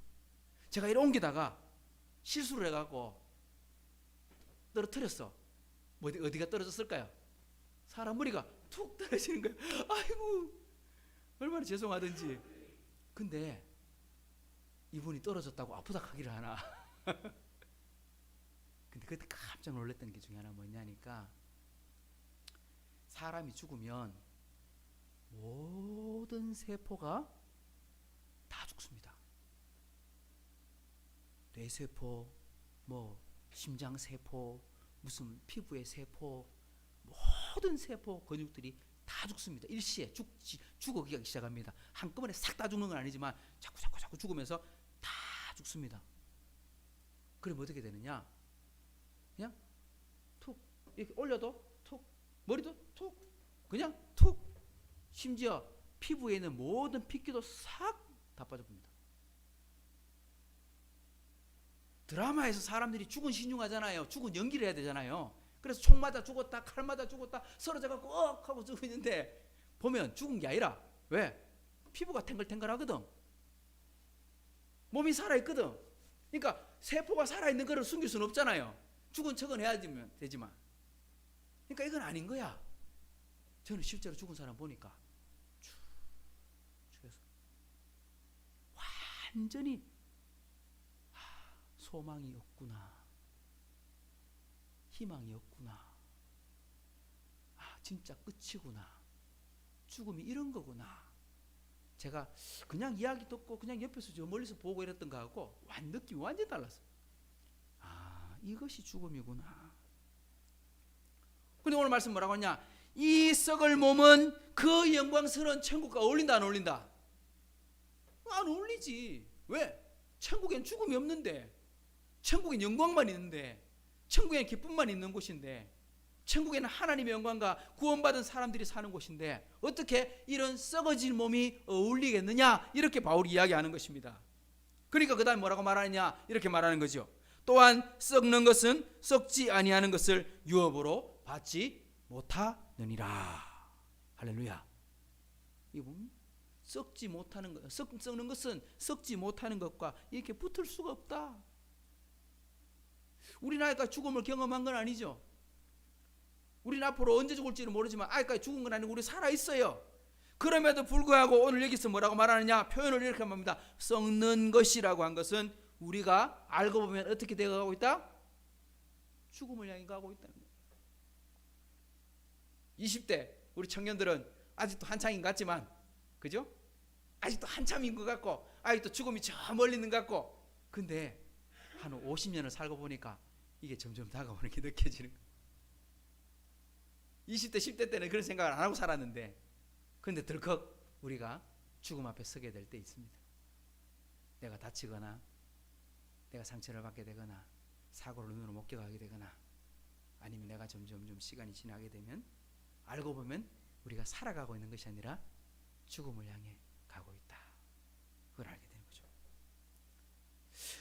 제가 이렇게 옮기다가 실수를 해갖고 떨어뜨렸어. 어디가 떨어졌을까요? 사람 머리가 툭 떨어지는 거예요. 아이고 얼마나 죄송하든지. 근데 이분이 떨어졌다고 아프다 하기를 하나. 근데 그때 깜짝 놀랐던 게 중에 하나 뭐냐니까 사람이 죽으면 모든 세포가 다 죽습니다. 뇌세포, 뭐 심장세포, 무슨 피부의 세포, 모든 세포 근육들이 다 죽습니다. 일시에 죽어가기 시작합니다. 한꺼번에 싹 다 죽는 건 아니지만 자꾸 죽으면서 다 죽습니다. 그럼 어떻게 되느냐? 그냥 툭 이렇게 올려도 툭, 머리도 툭, 그냥 툭, 심지어 피부에 있는 모든 핏기도 싹 다 빠져봅니다. 드라마에서 사람들이 죽은 신용하잖아요. 죽은 연기를 해야 되잖아요. 그래서 총 맞아 죽었다, 칼 맞아 죽었다, 쓰러져갖고 억 하고 죽고 있는데 보면 죽은 게 아니라 왜? 피부가 탱글탱글하거든. 몸이 살아있거든. 그러니까 세포가 살아있는 거를 숨길 수는 없잖아요. 죽은 척은 해야 되지만. 그러니까 이건 아닌 거야. 저는 실제로 죽은 사람 보니까 죽어서 완전히 소망이 없구나, 희망이 없구나, 아 진짜 끝이구나, 죽음이 이런 거구나. 제가 그냥 이야기 듣고 그냥 옆에서 저 멀리서 보고 이랬던 거하고 느낌이 완전히 달랐어요. 아 이것이 죽음이구나. 근데 오늘 말씀 뭐라고 하냐? 이 썩을 몸은 그 영광스러운 천국과 어울린다 안 어울린다? 안 어울리지. 왜? 천국엔 죽음이 없는데, 천국엔 영광만 있는데, 천국엔 기쁨만 있는 곳인데, 천국에는 하나님의 영광과 구원받은 사람들이 사는 곳인데 어떻게 이런 썩어질 몸이 어울리겠느냐? 이렇게 바울이 이야기하는 것입니다. 그러니까 그 다음에 뭐라고 말하느냐? 이렇게 말하는 거죠. 또한 썩는 것은 썩지 아니하는 것을 유업으로 받지 못하느니라. 할렐루야. 이 보면 썩지 못하는 것, 썩는 것은 썩지 못하는 것과 이렇게 붙을 수가 없다. 우리는 아직까지 죽음을 경험한 건 아니죠. 우리는 앞으로 언제 죽을지는 모르지만 아직까지 죽은 건 아니고 우리 살아있어요. 그럼에도 불구하고 오늘 여기서 뭐라고 말하느냐? 표현을 이렇게 합니다. 썩는 것이라고 한 것은 우리가 알고 보면 어떻게 되어가고 있다? 죽음을 향해 가고 있다는 거예요. 20대 우리 청년들은 아직도 한창인 것 같지만, 그죠? 아직도 한참인 것 같고, 아직도 죽음이 저 멀리 있는 것 같고, 근데 한 50년을 살고 보니까 이게 점점 다가오는 게 느껴지는 거예요. 20대 10대 때는 그런 생각을 안 하고 살았는데, 근데 덜컥 우리가 죽음 앞에 서게 될 때 있습니다. 내가 다치거나 내가 상처를 받게 되거나 사고를 눈으로 못 겪어가게 되거나 아니면 내가 점점 시간이 지나게 되면 알고 보면 우리가 살아가고 있는 것이 아니라 죽음을 향해 가고 있다. 그걸 알게 되는 거죠.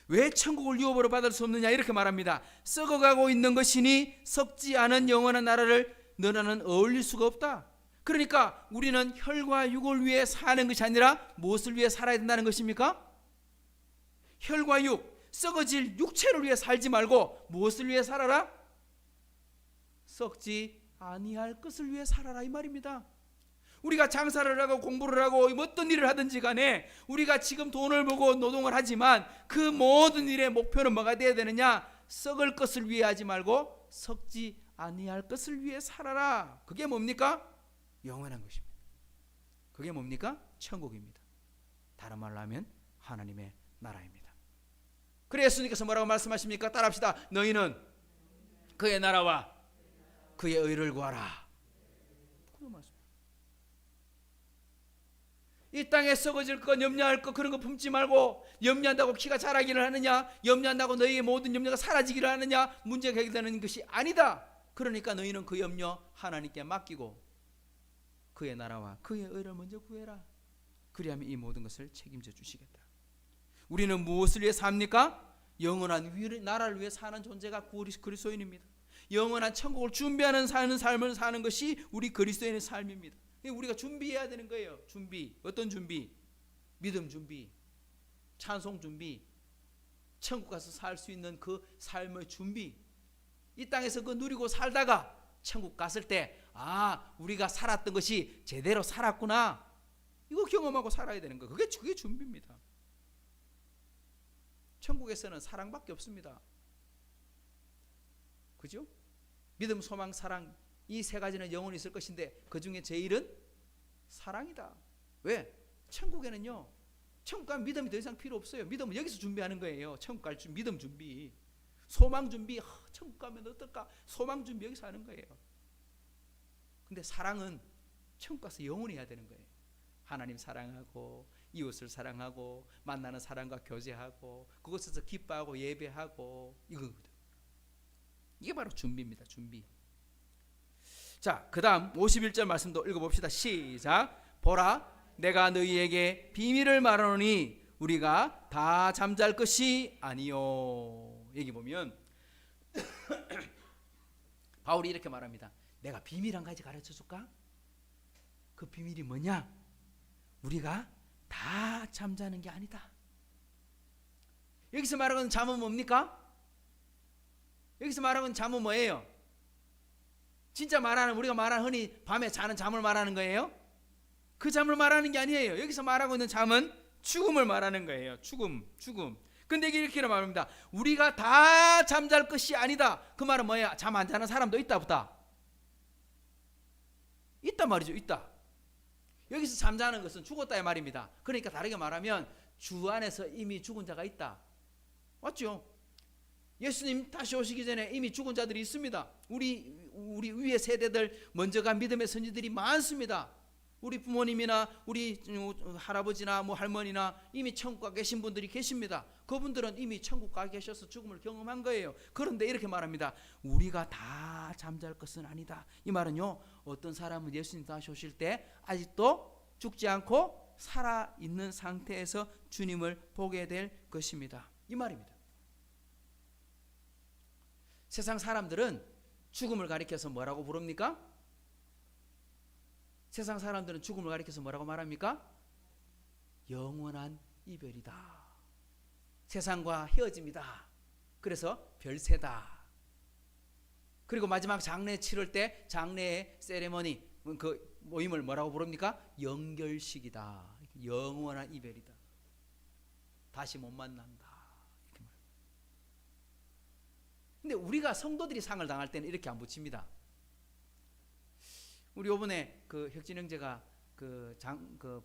왜 천국을 유업으로 받을 수 없느냐? 이렇게 말합니다. 썩어가고 있는 것이니 썩지 않은 영원한 나라를 너는 어울릴 수가 없다. 그러니까 우리는 혈과 육을 위해 사는 것이 아니라 무엇을 위해 살아야 된다는 것입니까? 혈과 육, 썩어질 육체를 위해 살지 말고 무엇을 위해 살아라? 썩지 아니할 것을 위해 살아라, 이 말입니다. 우리가 장사를 하고 공부를 하고 어떤 일을 하든지 간에 우리가 지금 돈을 벌고 노동을 하지만 그 모든 일의 목표는 뭐가 되어야 되느냐? 썩을 것을 위해 하지 말고 썩지 아니할 것을 위해 살아라. 그게 뭡니까? 영원한 것입니다. 그게 뭡니까? 천국입니다. 다른 말로 하면 하나님의 나라입니다. 그래 예수님께서 뭐라고 말씀하십니까? 따라합시다. 너희는 그의 나라와 그의 의를 구하라. 그런 말씀. 이 땅에 썩어질 것, 염려할 것, 그런 거 품지 말고, 염려한다고 키가 자라기를 하느냐, 염려한다고 너희의 모든 염려가 사라지기를 하느냐, 문제가 해결되는 것이 아니다. 그러니까 너희는 그 염려 하나님께 맡기고 그의 나라와 그의 의를 먼저 구해라. 그리하면 이 모든 것을 책임져 주시겠다. 우리는 무엇을 위해 삽니까? 영원한 나라를 위해 사는 존재가 그리스도인입니다. 영원한 천국을 준비하는 사는 삶을 사는 것이 우리 그리스도인의 삶입니다. 우리가 준비해야 되는 거예요. 준비. 어떤 준비? 믿음 준비, 찬송 준비, 천국 가서 살 수 있는 그 삶의 준비. 이 땅에서 그 누리고 살다가 천국 갔을 때 우리가 살았던 것이 제대로 살았구나, 이거 경험하고 살아야 되는 거예요. 그게 준비입니다. 천국에서는 사랑밖에 없습니다. 그죠? 믿음, 소망, 사랑, 이 세 가지는 영원히 있을 것인데 그 중에 제일은 사랑이다. 왜? 천국에는요, 천국 가면 믿음이 더 이상 필요 없어요. 믿음은 여기서 준비하는 거예요. 천국 갈 준비, 믿음 준비, 소망 준비. 천국 가면 어떨까? 소망 준비 여기서 하는 거예요. 근데 사랑은 천국 가서 영원히 해야 되는 거예요. 하나님 사랑하고 이웃을 사랑하고 만나는 사람과 교제하고 그곳에서 기뻐하고 예배하고 이거거든. 이게 바로 준비입니다. 준비. 자, 그 다음 51절 말씀도 읽어봅시다. 시작. 보라, 내가 너희에게 비밀을 말하노니 우리가 다 잠잘 것이 아니요. 여기 보면 바울이 이렇게 말합니다. 내가 비밀 한 가지 가르쳐 줄까? 그 비밀이 뭐냐? 우리가 다 잠자는 게 아니다. 여기서 말하는 잠은 뭡니까? 여기서 말하는 잠은 뭐예요? 진짜 말하는, 우리가 말하는 흔히 밤에 자는 잠을 말하는 거예요? 그 잠을 말하는 게 아니에요. 여기서 말하고 있는 잠은 죽음을 말하는 거예요. 죽음. 근데 이렇게 말합니다. 우리가 다 잠잘 것이 아니다. 그 말은 뭐예요? 잠 안 자는 사람도 있다 없다? 있단 말이죠. 있다. 여기서 잠자는 것은 죽었다의 말입니다. 그러니까 다르게 말하면 주 안에서 이미 죽은 자가 있다. 맞죠? 예수님 다시 오시기 전에 이미 죽은 자들이 있습니다. 우리 위의 세대들 먼저 간 믿음의 선지들이 많습니다. 우리 부모님이나 우리 할아버지나 할머니나 이미 천국 가 계신 분들이 계십니다. 그분들은 이미 천국 가 계셔서 죽음을 경험한 거예요. 그런데 이렇게 말합니다. 우리가 다 잠잘 것은 아니다. 이 말은요, 어떤 사람은 예수님 다시 오실 때 아직도 죽지 않고 살아있는 상태에서 주님을 보게 될 것입니다. 이 말입니다. 세상 사람들은 죽음을 가리켜서 뭐라고 부릅니까? 세상 사람들은 죽음을 가리켜서 뭐라고 말합니까? 영원한 이별이다. 세상과 헤어짐이다. 그래서 별세다. 그리고 마지막 장례 치를 때 장례의 세레머니, 그 모임을 뭐라고 부릅니까? 영결식이다. 영원한 이별이다. 다시 못 만난다. 이렇게 말합니다. 근데 우리가 성도들이 상을 당할 때는 이렇게 안 붙입니다. 우리 이번에 그 혁진 형제가 그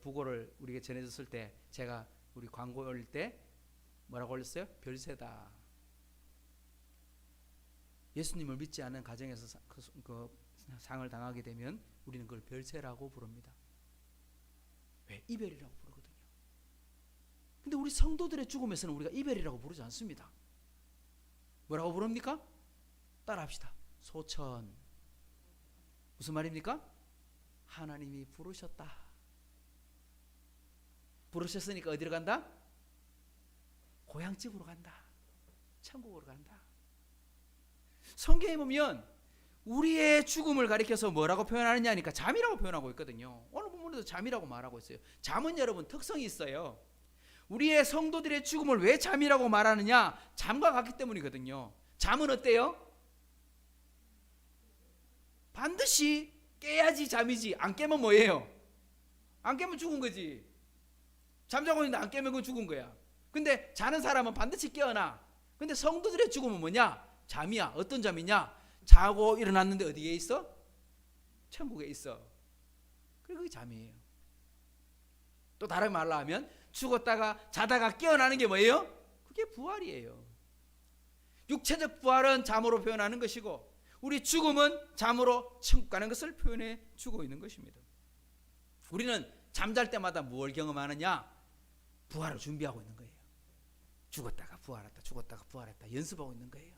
부고를 우리에게 전해줬을 때 제가 우리 광고 올릴 때 뭐라고 올렸어요? 별세다. 예수님을 믿지 않는 가정에서 그 상을 당하게 되면 우리는 그걸 별세라고 부릅니다. 왜? 이별이라고 부르거든요. 근데 우리 성도들의 죽음에서는 우리가 이별이라고 부르지 않습니다. 뭐라고 부릅니까? 따라합시다. 소천. 무슨 말입니까? 하나님이 부르셨다. 부르셨으니까 어디로 간다? 고향집으로 간다. 천국으로 간다. 성경에 보면 우리의 죽음을 가리켜서 뭐라고 표현하느냐 하니까 잠이라고 표현하고 있거든요. 오늘 본문에도 잠이라고 말하고 있어요. 잠은 여러분 특성이 있어요. 우리의 성도들의 죽음을 왜 잠이라고 말하느냐? 잠과 같기 때문이거든요. 잠은 어때요? 반드시 깨야지 잠이지. 안 깨면 뭐예요? 안 깨면 죽은 거지. 잠자고 있는데 안 깨면 그건 죽은 거야. 근데 자는 사람은 반드시 깨어나. 근데 성도들의 죽음은 뭐냐? 잠이야. 어떤 잠이냐? 자고 일어났는데 어디에 있어? 천국에 있어. 그게 잠이에요. 또 다른 말로 하면 죽었다가 자다가 깨어나는 게 뭐예요? 그게 부활이에요. 육체적 부활은 잠으로 표현하는 것이고 우리 죽음은 잠으로 천국 가는 것을 표현해 주고 있는 것입니다. 우리는 잠잘 때마다 뭘 경험하느냐? 부활을 준비하고 있는 거예요. 죽었다가 부활했다, 죽었다가 부활했다 연습하고 있는 거예요.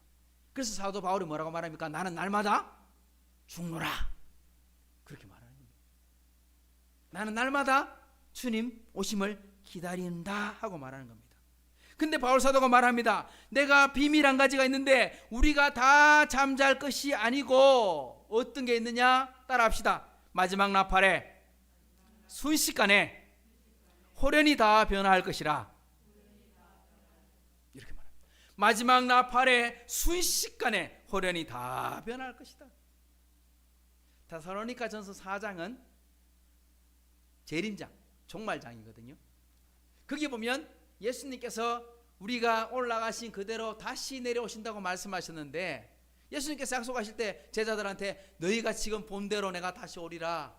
그래서 사도 바울이 뭐라고 말합니까? 나는 날마다 죽노라. 그렇게 말하는 거예요. 나는 날마다 주님 오심을 기다린다 하고 말하는 겁니다. 근데 바울 사도가 말합니다. 내가 비밀 한 가지가 있는데 우리가 다 잠잘 것이 아니고 어떤 게 있느냐? 따라합시다. 마지막 나팔에 순식간에 호련히 다 변화할 것이라. 이렇게 말합니다. 마지막 나팔에 순식간에 호련히 다 변화할 것이다. 데살로니가전서 4장은 재림장, 종말장이거든요. 거기 보면 예수님께서 우리가 올라가신 그대로 다시 내려오신다고 말씀하셨는데 예수님께서 약속하실 때 제자들한테 너희가 지금 본 대로 내가 다시 오리라.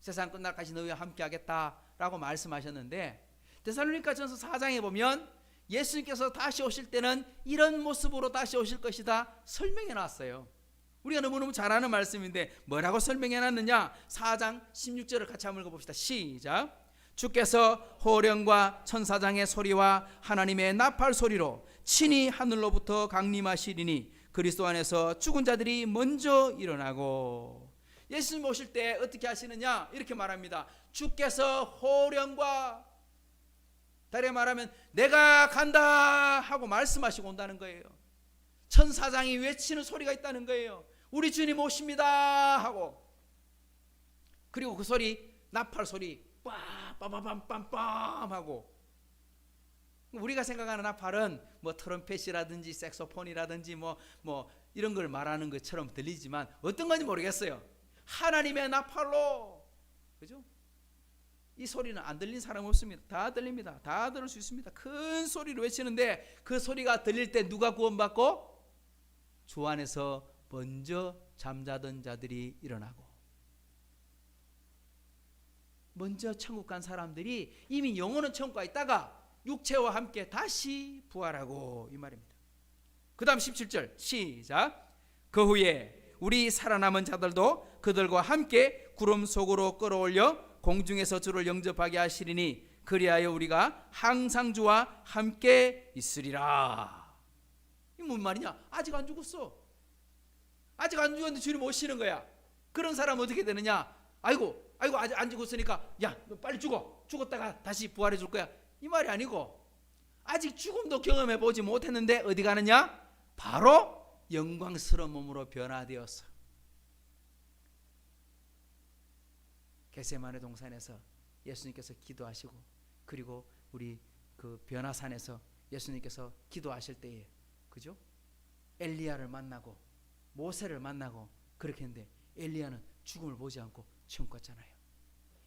세상 끝날까지 너희와 함께 하겠다라고 말씀하셨는데 데살로니가전서 4장에 보면 예수님께서 다시 오실 때는 이런 모습으로 다시 오실 것이다 설명해 놨어요. 우리가 너무너무 잘 아는 말씀인데 뭐라고 설명해 놨느냐? 4장 16절을 같이 한번 읽어봅시다. 시작. 주께서 호령과 천사장의 소리와 하나님의 나팔 소리로 친히 하늘로부터 강림하시리니 그리스도 안에서 죽은 자들이 먼저 일어나고. 예수님 오실 때 어떻게 하시느냐? 이렇게 말합니다. 주께서 호령과, 다르게 말하면 내가 간다 하고 말씀하시고 온다는 거예요. 천사장이 외치는 소리가 있다는 거예요. 우리 주님 오십니다 하고. 그리고 그 소리, 나팔 소리 빠바밤빰빰 하고. 우리가 생각하는 나팔은 뭐 트럼펫이라든지 색소폰이라든지 뭐 이런 걸 말하는 것처럼 들리지만 어떤 건지 모르겠어요. 하나님의 나팔로, 그죠? 이 소리는 안 들린 사람 없습니다. 다 들립니다. 다 들을 수 있습니다. 큰 소리로 외치는데 그 소리가 들릴 때 누가 구원받고? 주 안에서 먼저 잠자던 자들이 일어나고 먼저 천국 간 사람들이 이미 영혼은 천국 가 있다가 육체와 함께 다시 부활하고, 이 말입니다. 그 다음 17절 시작. 그 후에 우리 살아남은 자들도 그들과 함께 구름 속으로 끌어올려 공중에서 주를 영접하게 하시리니 그리하여 우리가 항상 주와 함께 있으리라. 이 뭔 말이냐? 아직 안 죽었어. 아직 안 죽었는데 주님 오시는 거야. 그런 사람 어떻게 되느냐? 아이고 아직 안 죽었으니까 야 너 빨리 죽었다가 다시 부활해 줄 거야, 이 말이 아니고 아직 죽음도 경험해 보지 못했는데 어디 가느냐? 바로 영광스러운 몸으로 변화되었어. 겟세마네 동산에서 예수님께서 기도하시고 그리고 우리 그 변화산에서 예수님께서 기도하실 때에, 그죠? 엘리야를 만나고 모세를 만나고 그렇게 했는데 엘리야는 죽음을 보지 않고 천국 갔잖아요.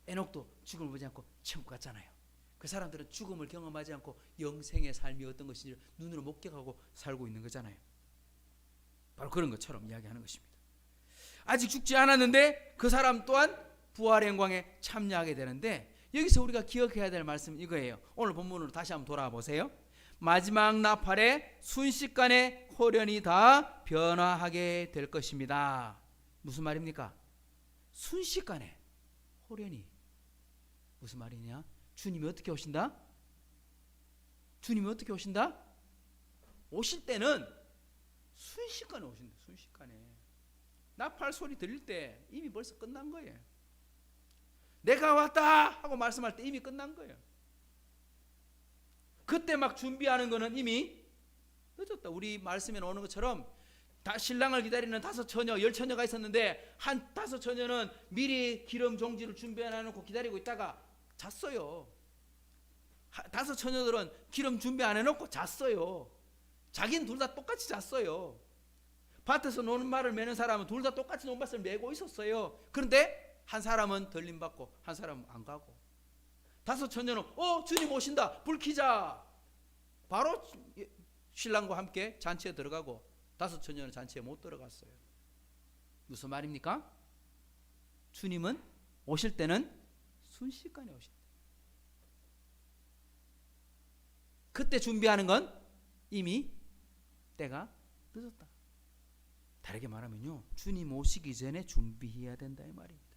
에녹도 죽음을 보지 않고 천국 갔잖아요. 그 사람들은 죽음을 경험하지 않고 영생의 삶이 어떤 것인지 눈으로 목격하고 살고 있는 거잖아요. 바로 그런 것처럼 이야기하는 것입니다. 아직 죽지 않았는데 그 사람 또한 부활의 영광에 참여하게 되는데, 여기서 우리가 기억해야 될 말씀은 이거예요. 오늘 본문으로 다시 한번 돌아와 보세요. 마지막 나팔에 순식간에 호련히 다 변화하게 될 것입니다. 무슨 말입니까? 순식간에 호련히. 무슨 말이냐? 주님이 어떻게 오신다? 주님이 어떻게 오신다? 오실 때는 순식간에 오신다. 순식간에. 나팔 소리 들릴 때 이미 벌써 끝난 거예요. 내가 왔다 하고 말씀할 때 이미 끝난 거예요. 그때 막 준비하는 거는 이미 늦었다. 우리 말씀에 나오는 것처럼 신랑을 기다리는 5처녀, 10처녀가 있었는데 한 5처녀는 미리 기름 종지를 준비해 놔놓고 기다리고 있다가 잤어요. 5처녀들은 기름 준비 안 해놓고 잤어요. 자기는 둘 다 똑같이 잤어요. 밭에서 노는 말을 매는 사람은 둘 다 똑같이 논밭을 메고 있었어요. 그런데 한 사람은 들림 받고 한 사람은 안 가고, 5처녀는 주님 오신다, 불 켜자. 바로 신랑과 함께 잔치에 들어가고 5 처녀는 잔치에 못 들어갔어요. 무슨 말입니까? 주님은 오실 때는 순식간에 오신다. 그때 준비하는 건 이미 때가 늦었다. 다르게 말하면요, 주님 오시기 전에 준비해야 된다 이 말입니다.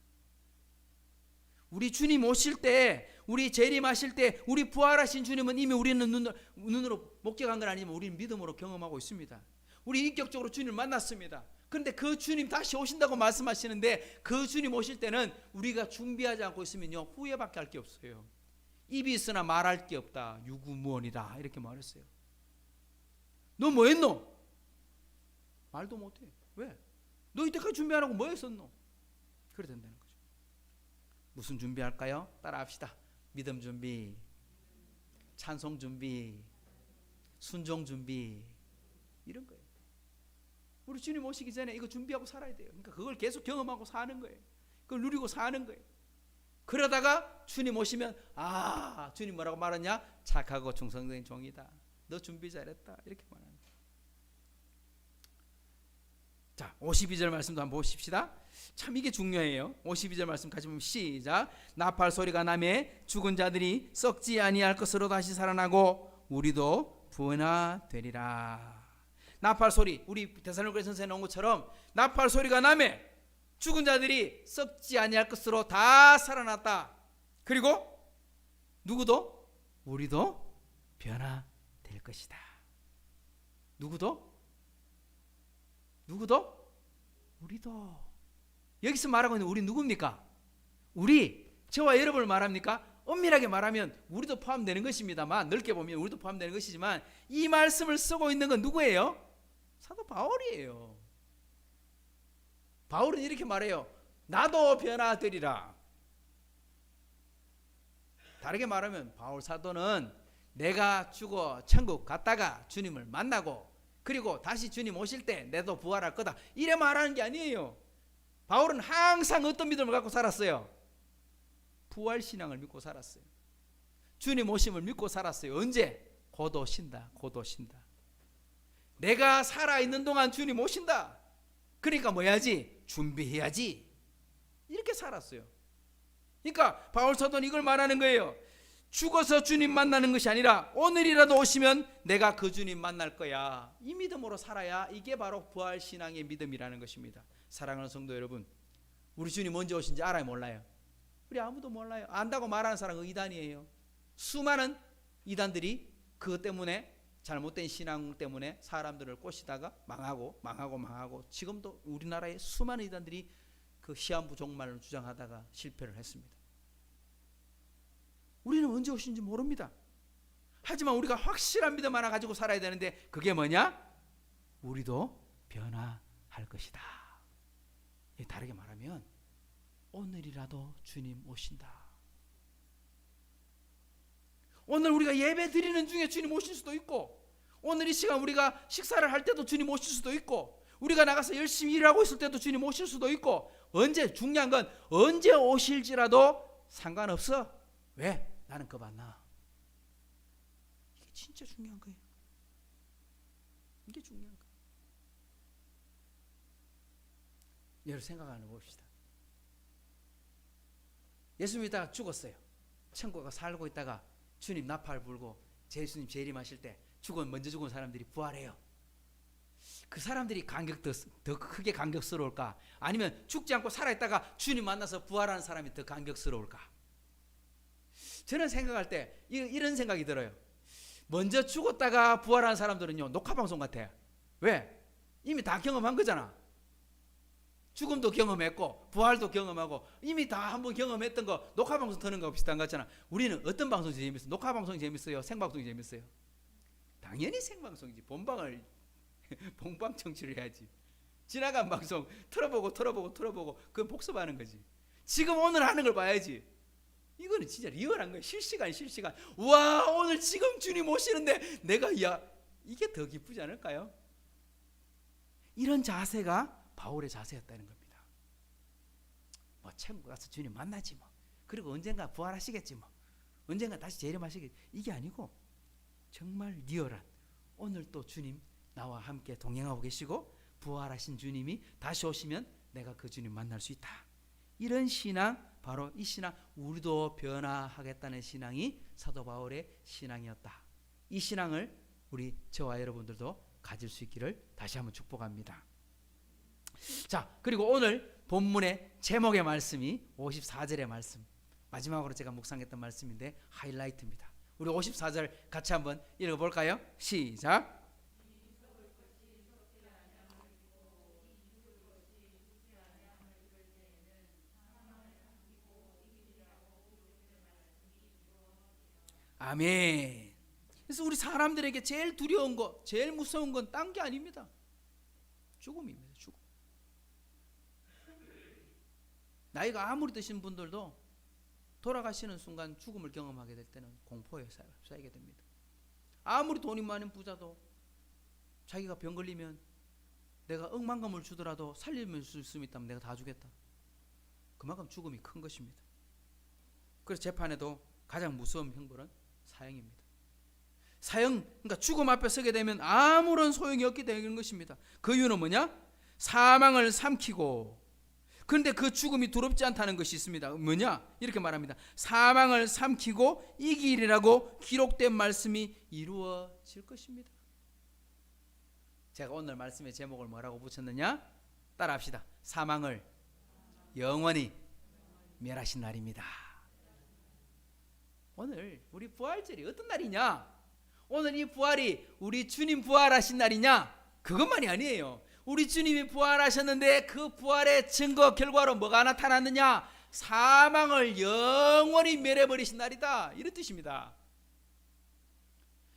우리 주님 오실 때, 우리 재림하실 때, 우리 부활하신 주님은 이미 우리는 눈으로 목격한 건 아니지만 우리는 믿음으로 경험하고 있습니다. 우리 인격적으로 주님을 만났습니다. 그런데 그 주님 다시 오신다고 말씀하시는데 그 주님 오실 때는 우리가 준비하지 않고 있으면요, 후회밖에 할 게 없어요. 입이 있으나 말할 게 없다, 유구무원이다 이렇게 말했어요. 너 뭐 했노? 말도 못해. 왜? 너 이때까지 준비하라고 뭐 했었노? 그래 된다는 거죠. 무슨 준비할까요? 따라 합시다. 믿음 준비, 찬송 준비, 순종 준비, 이런 거예요. 우리 주님 오시기 전에 이거 준비하고 살아야 돼요. 그러니까 그걸 계속 경험하고 사는 거예요. 그걸 누리고 사는 거예요. 그러다가 주님 오시면 주님 뭐라고 말하냐? 착하고 충성된 종이다. 너 준비 잘했다. 이렇게 말하는 거예요. 자, 52절 말씀도 한번 보십시다. 참 이게 중요해요. 52절 말씀 같이 보면 시작. 나팔 소리가 나매 죽은 자들이 썩지 아니할 것으로 다시 살아나고 우리도 부활되리라. 나팔 소리, 우리 데살로니가 전서에 나온 것처럼 나팔 소리가 나매 죽은 자들이 썩지 아니할 것으로 다 살아났다. 그리고 누구도? 우리도 변화될 것이다. 누구도? 우리도. 여기서 말하고 있는 우리 누굽니까? 우리, 저와 여러분을 말합니까? 엄밀하게 말하면 우리도 포함되는 것입니다만, 넓게 보면 우리도 포함되는 것이지만 이 말씀을 쓰고 있는 건 누구예요? 사도 바울이에요. 바울은 이렇게 말해요. 나도 변화되리라. 다르게 말하면 바울 사도는 내가 죽어 천국 갔다가 주님을 만나고 그리고 다시 주님 오실 때 내도 부활할 거다, 이래 말하는 게 아니에요. 바울은 항상 어떤 믿음을 갖고 살았어요? 부활신앙을 믿고 살았어요. 주님 오심을 믿고 살았어요. 언제? 곧 오신다, 곧 오신다. 내가 살아있는 동안 주님 오신다. 그러니까 뭐 해야지? 준비해야지. 이렇게 살았어요. 그러니까 바울 사도는 이걸 말하는 거예요. 죽어서 주님 만나는 것이 아니라 오늘이라도 오시면 내가 그 주님 만날 거야. 이 믿음으로 살아야 이게 바로 부활신앙의 믿음이라는 것입니다. 사랑하는 성도 여러분, 우리 주님 언제 오신지 알아요, 몰라요? 우리 아무도 몰라요. 안다고 말하는 사람은 이단이에요. 수많은 이단들이 그것 때문에, 잘못된 신앙 때문에 사람들을 꼬시다가 망하고 지금도 우리나라에 수많은 이단들이 그 시한부 종말을 주장하다가 실패를 했습니다. 우리는 언제 오시는지 모릅니다. 하지만 우리가 확실한 믿음 하나 가지고 살아야 되는데 그게 뭐냐? 우리도 변화할 것이다. 다르게 말하면 오늘이라도 주님 오신다. 오늘 우리가 예배 드리는 중에 주님 오실 수도 있고, 오늘 이 시간 우리가 식사를 할 때도 주님 오실 수도 있고, 우리가 나가서 열심히 일하고 있을 때도 주님 오실 수도 있고, 언제, 중요한 건 언제 오실지라도 상관없어. 왜? 나는 겁 안 나. 이게 진짜 중요한 거예요. 이게 중요한 거예요. 여러분 생각하는 거 봅시다. 예수 믿다가 죽었어요. 천국에 살고 있다가 주님 나팔 불고 예수님 재림하실 때 먼저 죽은 사람들이 부활해요. 그 사람들이 더 크게 감격스러울까? 아니면 죽지 않고 살아있다가 주님 만나서 부활하는 사람이 더 감격스러울까? 저는 생각할 때 이런 생각이 들어요. 먼저 죽었다가 부활하는 사람들은요, 녹화방송 같아요. 왜? 이미 다 경험한 거잖아. 죽음도 경험했고 부활도 경험하고 이미 다 한번 경험했던 거 녹화방송 트는 거 비슷한 거 같잖아. 우리는 어떤 방송이 재밌어요? 녹화방송이 재밌어요? 생방송이 재밌어요? 당연히 생방송이지. 본방 청취를 해야지. 지나간 방송 틀어보고 그건 복습하는 거지. 지금 오늘 하는 걸 봐야지. 이거는 진짜 리얼한 거예요. 실시간. 와, 오늘 지금 주님 오시는데 내가 이게 더 기쁘지 않을까요? 이런 자세가 바울의 자세였다는 겁니다. 뭐 천국 가서 주님 만나지 뭐. 그리고 언젠가 부활하시겠지 뭐. 언젠가 다시 재림하시겠지. 이게 아니고 정말 리얼한 오늘 또 주님 나와 함께 동행하고 계시고 부활하신 주님이 다시 오시면 내가 그 주님 만날 수 있다. 이런 신앙, 바로 이 신앙, 우리도 변화하겠다는 신앙이 사도 바울의 신앙이었다. 이 신앙을 우리 저와 여러분들도 가질 수 있기를 다시 한번 축복합니다. 자, 그리고 오늘 본문의 제목의 말씀이 54절의 말씀, 마지막으로 제가 묵상했던 말씀인데 하이라이트입니다. 우리 54절 같이 한번 읽어볼까요? 시작. 아멘. 그래서 우리 사람들에게 제일 두려운 거, 제일 무서운 건 딴 게 아닙니다. 죽음입니다. 죽음. 나이가 아무리 드신 분들도 돌아가시는 순간 죽음을 경험하게 될 때는 공포에 쌓이게 됩니다. 아무리 돈이 많은 부자도 자기가 병 걸리면 내가 억만금을 주더라도 살릴 수 있다면 내가 다 주겠다. 그만큼 죽음이 큰 것입니다. 그래서 재판에도 가장 무서운 형벌은 사형입니다. 사형, 그러니까 죽음 앞에 서게 되면 아무런 소용이 없게 되는 것입니다. 그 이유는 뭐냐? 사망을 삼키고, 그런데 그 죽음이 두렵지 않다는 것이 있습니다. 뭐냐? 이렇게 말합니다. 사망을 삼키고 이기리라고 기록된 말씀이 이루어질 것입니다. 제가 오늘 말씀의 제목을 뭐라고 붙였느냐? 따라합시다. 사망을 영원히 멸하신 날입니다. 오늘 우리 부활절이 어떤 날이냐? 오늘 이 부활이 우리 주님 부활하신 날이냐? 그것만이 아니에요. 우리 주님이 부활하셨는데 그 부활의 증거 결과로 뭐가 나타났느냐? 사망을 영원히 멸해버리신 날이다. 이런 뜻입니다.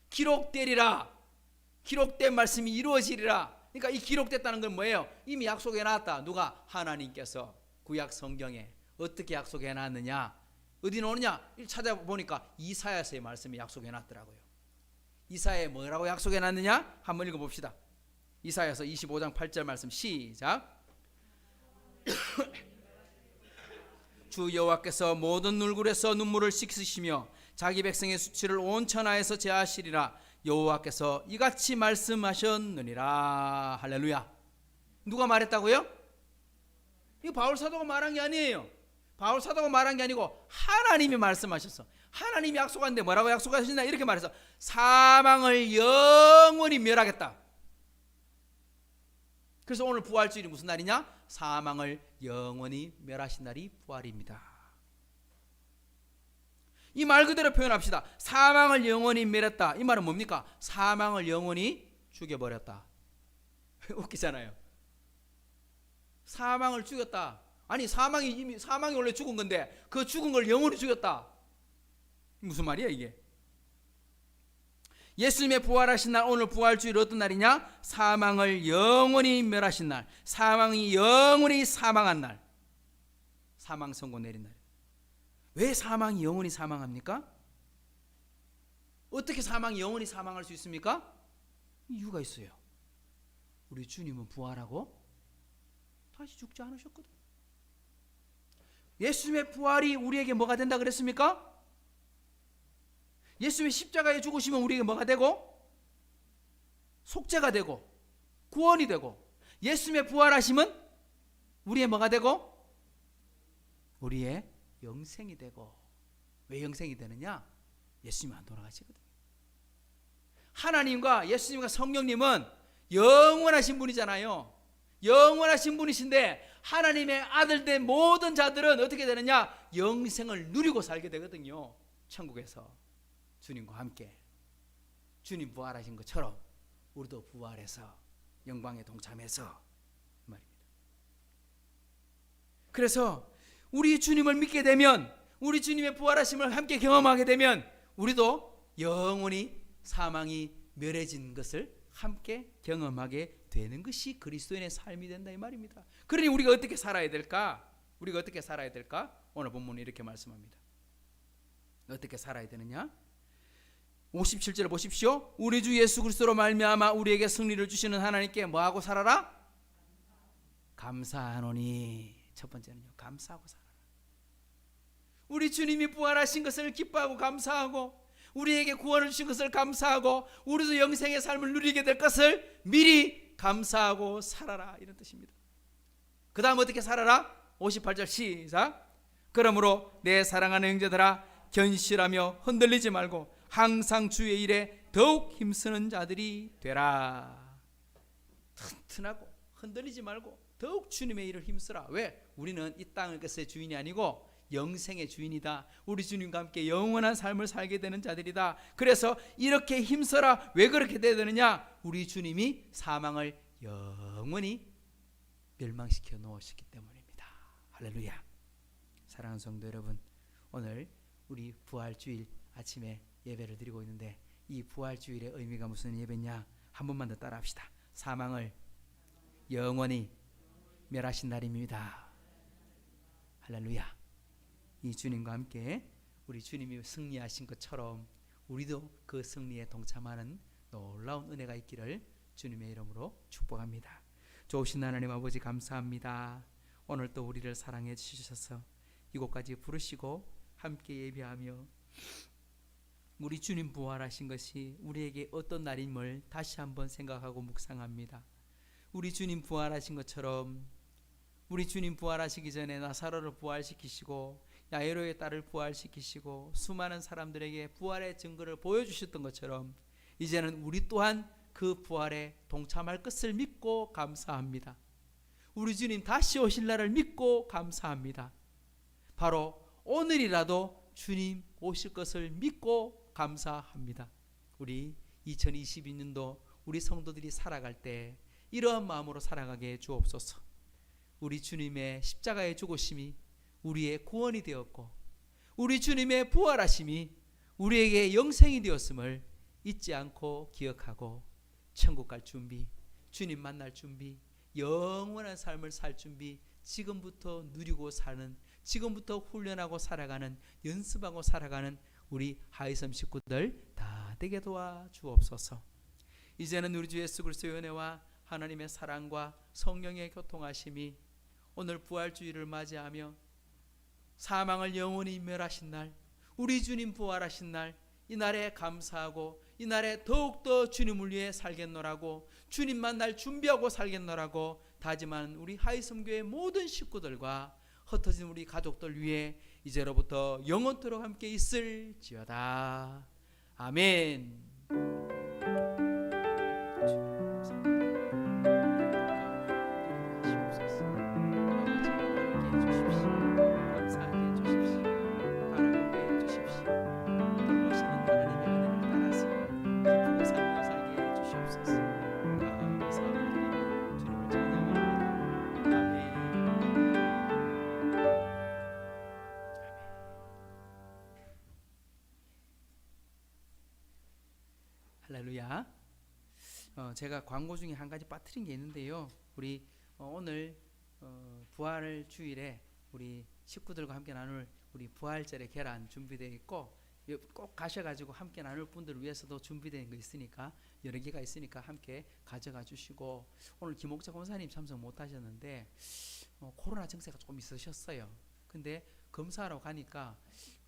기록되리라. 기록된 말씀이 이루어지리라. 그러니까 이 기록됐다는 건 뭐예요? 이미 약속해 놨다. 누가? 하나님께서 구약 성경에 어떻게 약속해 놨느냐? 어디 나오느냐? 찾아보니까 이사야서의 말씀이 약속해 놨더라고요. 이사야에 뭐라고 약속해 놨느냐? 한번 읽어봅시다. 이사야서 25장 8절 말씀 시작. 주 여호와께서 모든 눈굴에서 눈물을 씻으시며 자기 백성의 수치를 온 천하에서 제하시리라. 여호와께서 이같이 말씀하셨느니라. 할렐루야. 누가 말했다고요? 이거 바울 사도가 말한 게 아니에요. 바울 사도가 말한 게 아니고 하나님이 말씀하셨어. 하나님이 약속하는데 뭐라고 약속하셨나? 이렇게 말해서 사망을 영원히 멸하겠다. 그래서 오늘 부활주일이 무슨 날이냐? 사망을 영원히 멸하신 날이 부활입니다. 이 말 그대로 표현합시다. 사망을 영원히 멸했다. 이 말은 뭡니까? 사망을 영원히 죽여버렸다. 웃기잖아요. 사망을 죽였다. 아니 사망이 원래 죽은 건데 그 죽은 걸 영원히 죽였다. 무슨 말이야 이게? 예수님의 부활하신 날, 오늘 부활주일 어떤 날이냐? 사망을 영원히 멸하신 날, 사망이 영원히 사망한 날, 사망 선고 내린 날. 왜 사망이 영원히 사망합니까? 어떻게 사망이 영원히 사망할 수 있습니까? 이유가 있어요. 우리 주님은 부활하고 다시 죽지 않으셨거든. 예수님의 부활이 우리에게 뭐가 된다 그랬습니까? 예수님의 십자가에 죽으시면 우리에게 뭐가 되고? 속죄가 되고 구원이 되고, 예수님의 부활하심은 우리의 뭐가 되고? 우리의 영생이 되고. 왜 영생이 되느냐? 예수님이 안 돌아가시거든요. 하나님과 예수님과 성령님은 영원하신 분이잖아요. 영원하신 분이신데 하나님의 아들 된 모든 자들은 어떻게 되느냐? 영생을 누리고 살게 되거든요. 천국에서 주님과 함께. 주님 부활하신 것처럼 우리도 부활해서 영광에 동참해서 말입니다. 그래서 우리 주님을 믿게 되면, 우리 주님의 부활하심을 함께 경험하게 되면 우리도 영원히 사망이 멸해진 것을 함께 경험하게 되는 것이 그리스도인의 삶이 된다 이 말입니다. 그러니 우리가 어떻게 살아야 될까? 우리가 어떻게 살아야 될까? 오늘 본문은 이렇게 말씀합니다. 어떻게 살아야 되느냐? 57절 보십시오. 우리 주 예수 그리스도로 말미암아 우리에게 승리를 주시는 하나님께 뭐하고 살아라? 감사하노니. 첫 번째는요, 감사하고 살아라. 우리 주님이 부활하신 것을 기뻐하고 감사하고, 우리에게 구원을 주신 것을 감사하고 우리도 영생의 삶을 누리게 될 것을 미리 감사하고 살아라, 이런 뜻입니다. 그 다음 어떻게 살아라? 58절 시작. 그러므로 내 사랑하는 형제들아, 견실하며 흔들리지 말고 항상 주의 일에 더욱 힘쓰는 자들이 되라. 튼튼하고 흔들리지 말고 더욱 주님의 일을 힘쓰라. 왜? 우리는 이 땅의 것의 주인이 아니고 영생의 주인이다. 우리 주님과 함께 영원한 삶을 살게 되는 자들이다. 그래서 이렇게 힘써라. 왜 그렇게 돼야 되느냐? 우리 주님이 사망을 영원히 멸망시켜 놓으셨기 때문입니다. 할렐루야. 사랑하는 성도 여러분, 오늘 우리 부활주일 아침에 예배를 드리고 있는데 이 부활주일의 의미가 무슨 예배냐? 한 번만 더 따라합시다. 사망을 영원히 멸하신 날입니다. 할렐루야. 이 주님과 함께 우리 주님이 승리하신 것처럼 우리도 그 승리에 동참하는 놀라운 은혜가 있기를 주님의 이름으로 축복합니다. 좋으신 하나님 아버지, 감사합니다. 오늘 또 우리를 사랑해 주셔서 이곳까지 부르시고 함께 예배하며 우리 주님 부활하신 것이 우리에게 어떤 날임을 다시 한번 생각하고 묵상합니다. 우리 주님 부활하신 것처럼 우리 주님 부활하시기 전에 나사로를 부활시키시고 야이로의 딸을 부활시키시고 수많은 사람들에게 부활의 증거를 보여주셨던 것처럼 이제는 우리 또한 그 부활에 동참할 것을 믿고 감사합니다. 우리 주님 다시 오실 날을 믿고 감사합니다. 바로 오늘이라도 주님 오실 것을 믿고 감사합니다. 우리 2022년도 우리 성도들이 살아갈 때 이러한 마음으로 살아가게 해 주옵소서. 우리 주님의 십자가의 죽으심이 우리의 구원이 되었고 우리 주님의 부활하심이 우리에게 영생이 되었음을 잊지 않고 기억하고 천국 갈 준비, 주님 만날 준비, 영원한 삶을 살 준비 지금부터 누리고 사는, 지금부터 훈련하고 살아가는, 연습하고 살아가는 우리 하이섬 식구들 다 되게 도와 주옵소서. 이제는 우리 주 예수 그리스도의 은혜와 하나님의 사랑과 성령의 교통하심이 오늘 부활주의를 맞이하며 사망을 영원히 멸하신 날, 우리 주님 부활하신 날, 이 날에 감사하고 이 날에 더욱더 주님을 위해 살겠노라고, 주님 만날 준비하고 살겠노라고 다짐하는 우리 하이섬교회 모든 식구들과 흩어진 우리 가족들 위해 이제로부터 영원토록 함께 있을지어다. 아멘. 할렐루야. 제가 광고 중에 한 가지 빠뜨린 게 있는데요. 우리 오늘 부활 주일에 우리 식구들과 함께 나눌 우리 부활절의 계란 준비되어 있고 꼭 가셔가지고 함께 나눌 분들을 위해서도 준비된 거 있으니까 여러 개가 있으니까 함께 가져가 주시고, 오늘 김옥자 권사님 참석 못 하셨는데 코로나 증세가 조금 있으셨어요. 근데 검사하러 가니까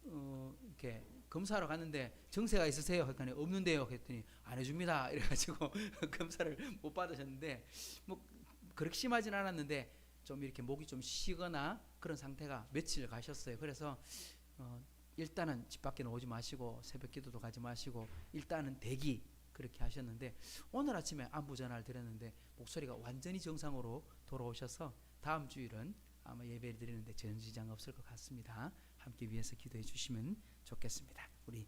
이렇게 검사하러 갔는데 증세가 있으세요? 했더니 없는데요. 했더니 안 해줍니다. 이래가지고 검사를 못 받으셨는데 뭐 그렇게 심하진 않았는데 좀 이렇게 목이 좀 쉬거나 그런 상태가 며칠 가셨어요. 그래서 일단은 집 밖에 나오지 마시고 새벽 기도도 가지 마시고 일단은 대기 그렇게 하셨는데 오늘 아침에 안부 전화를 드렸는데 목소리가 완전히 정상으로 돌아오셔서 다음 주일은 아마 예배를 드리는데 전지장 없을 것 같습니다. 함께 위해서 기도해 주시면 좋겠습니다. 우리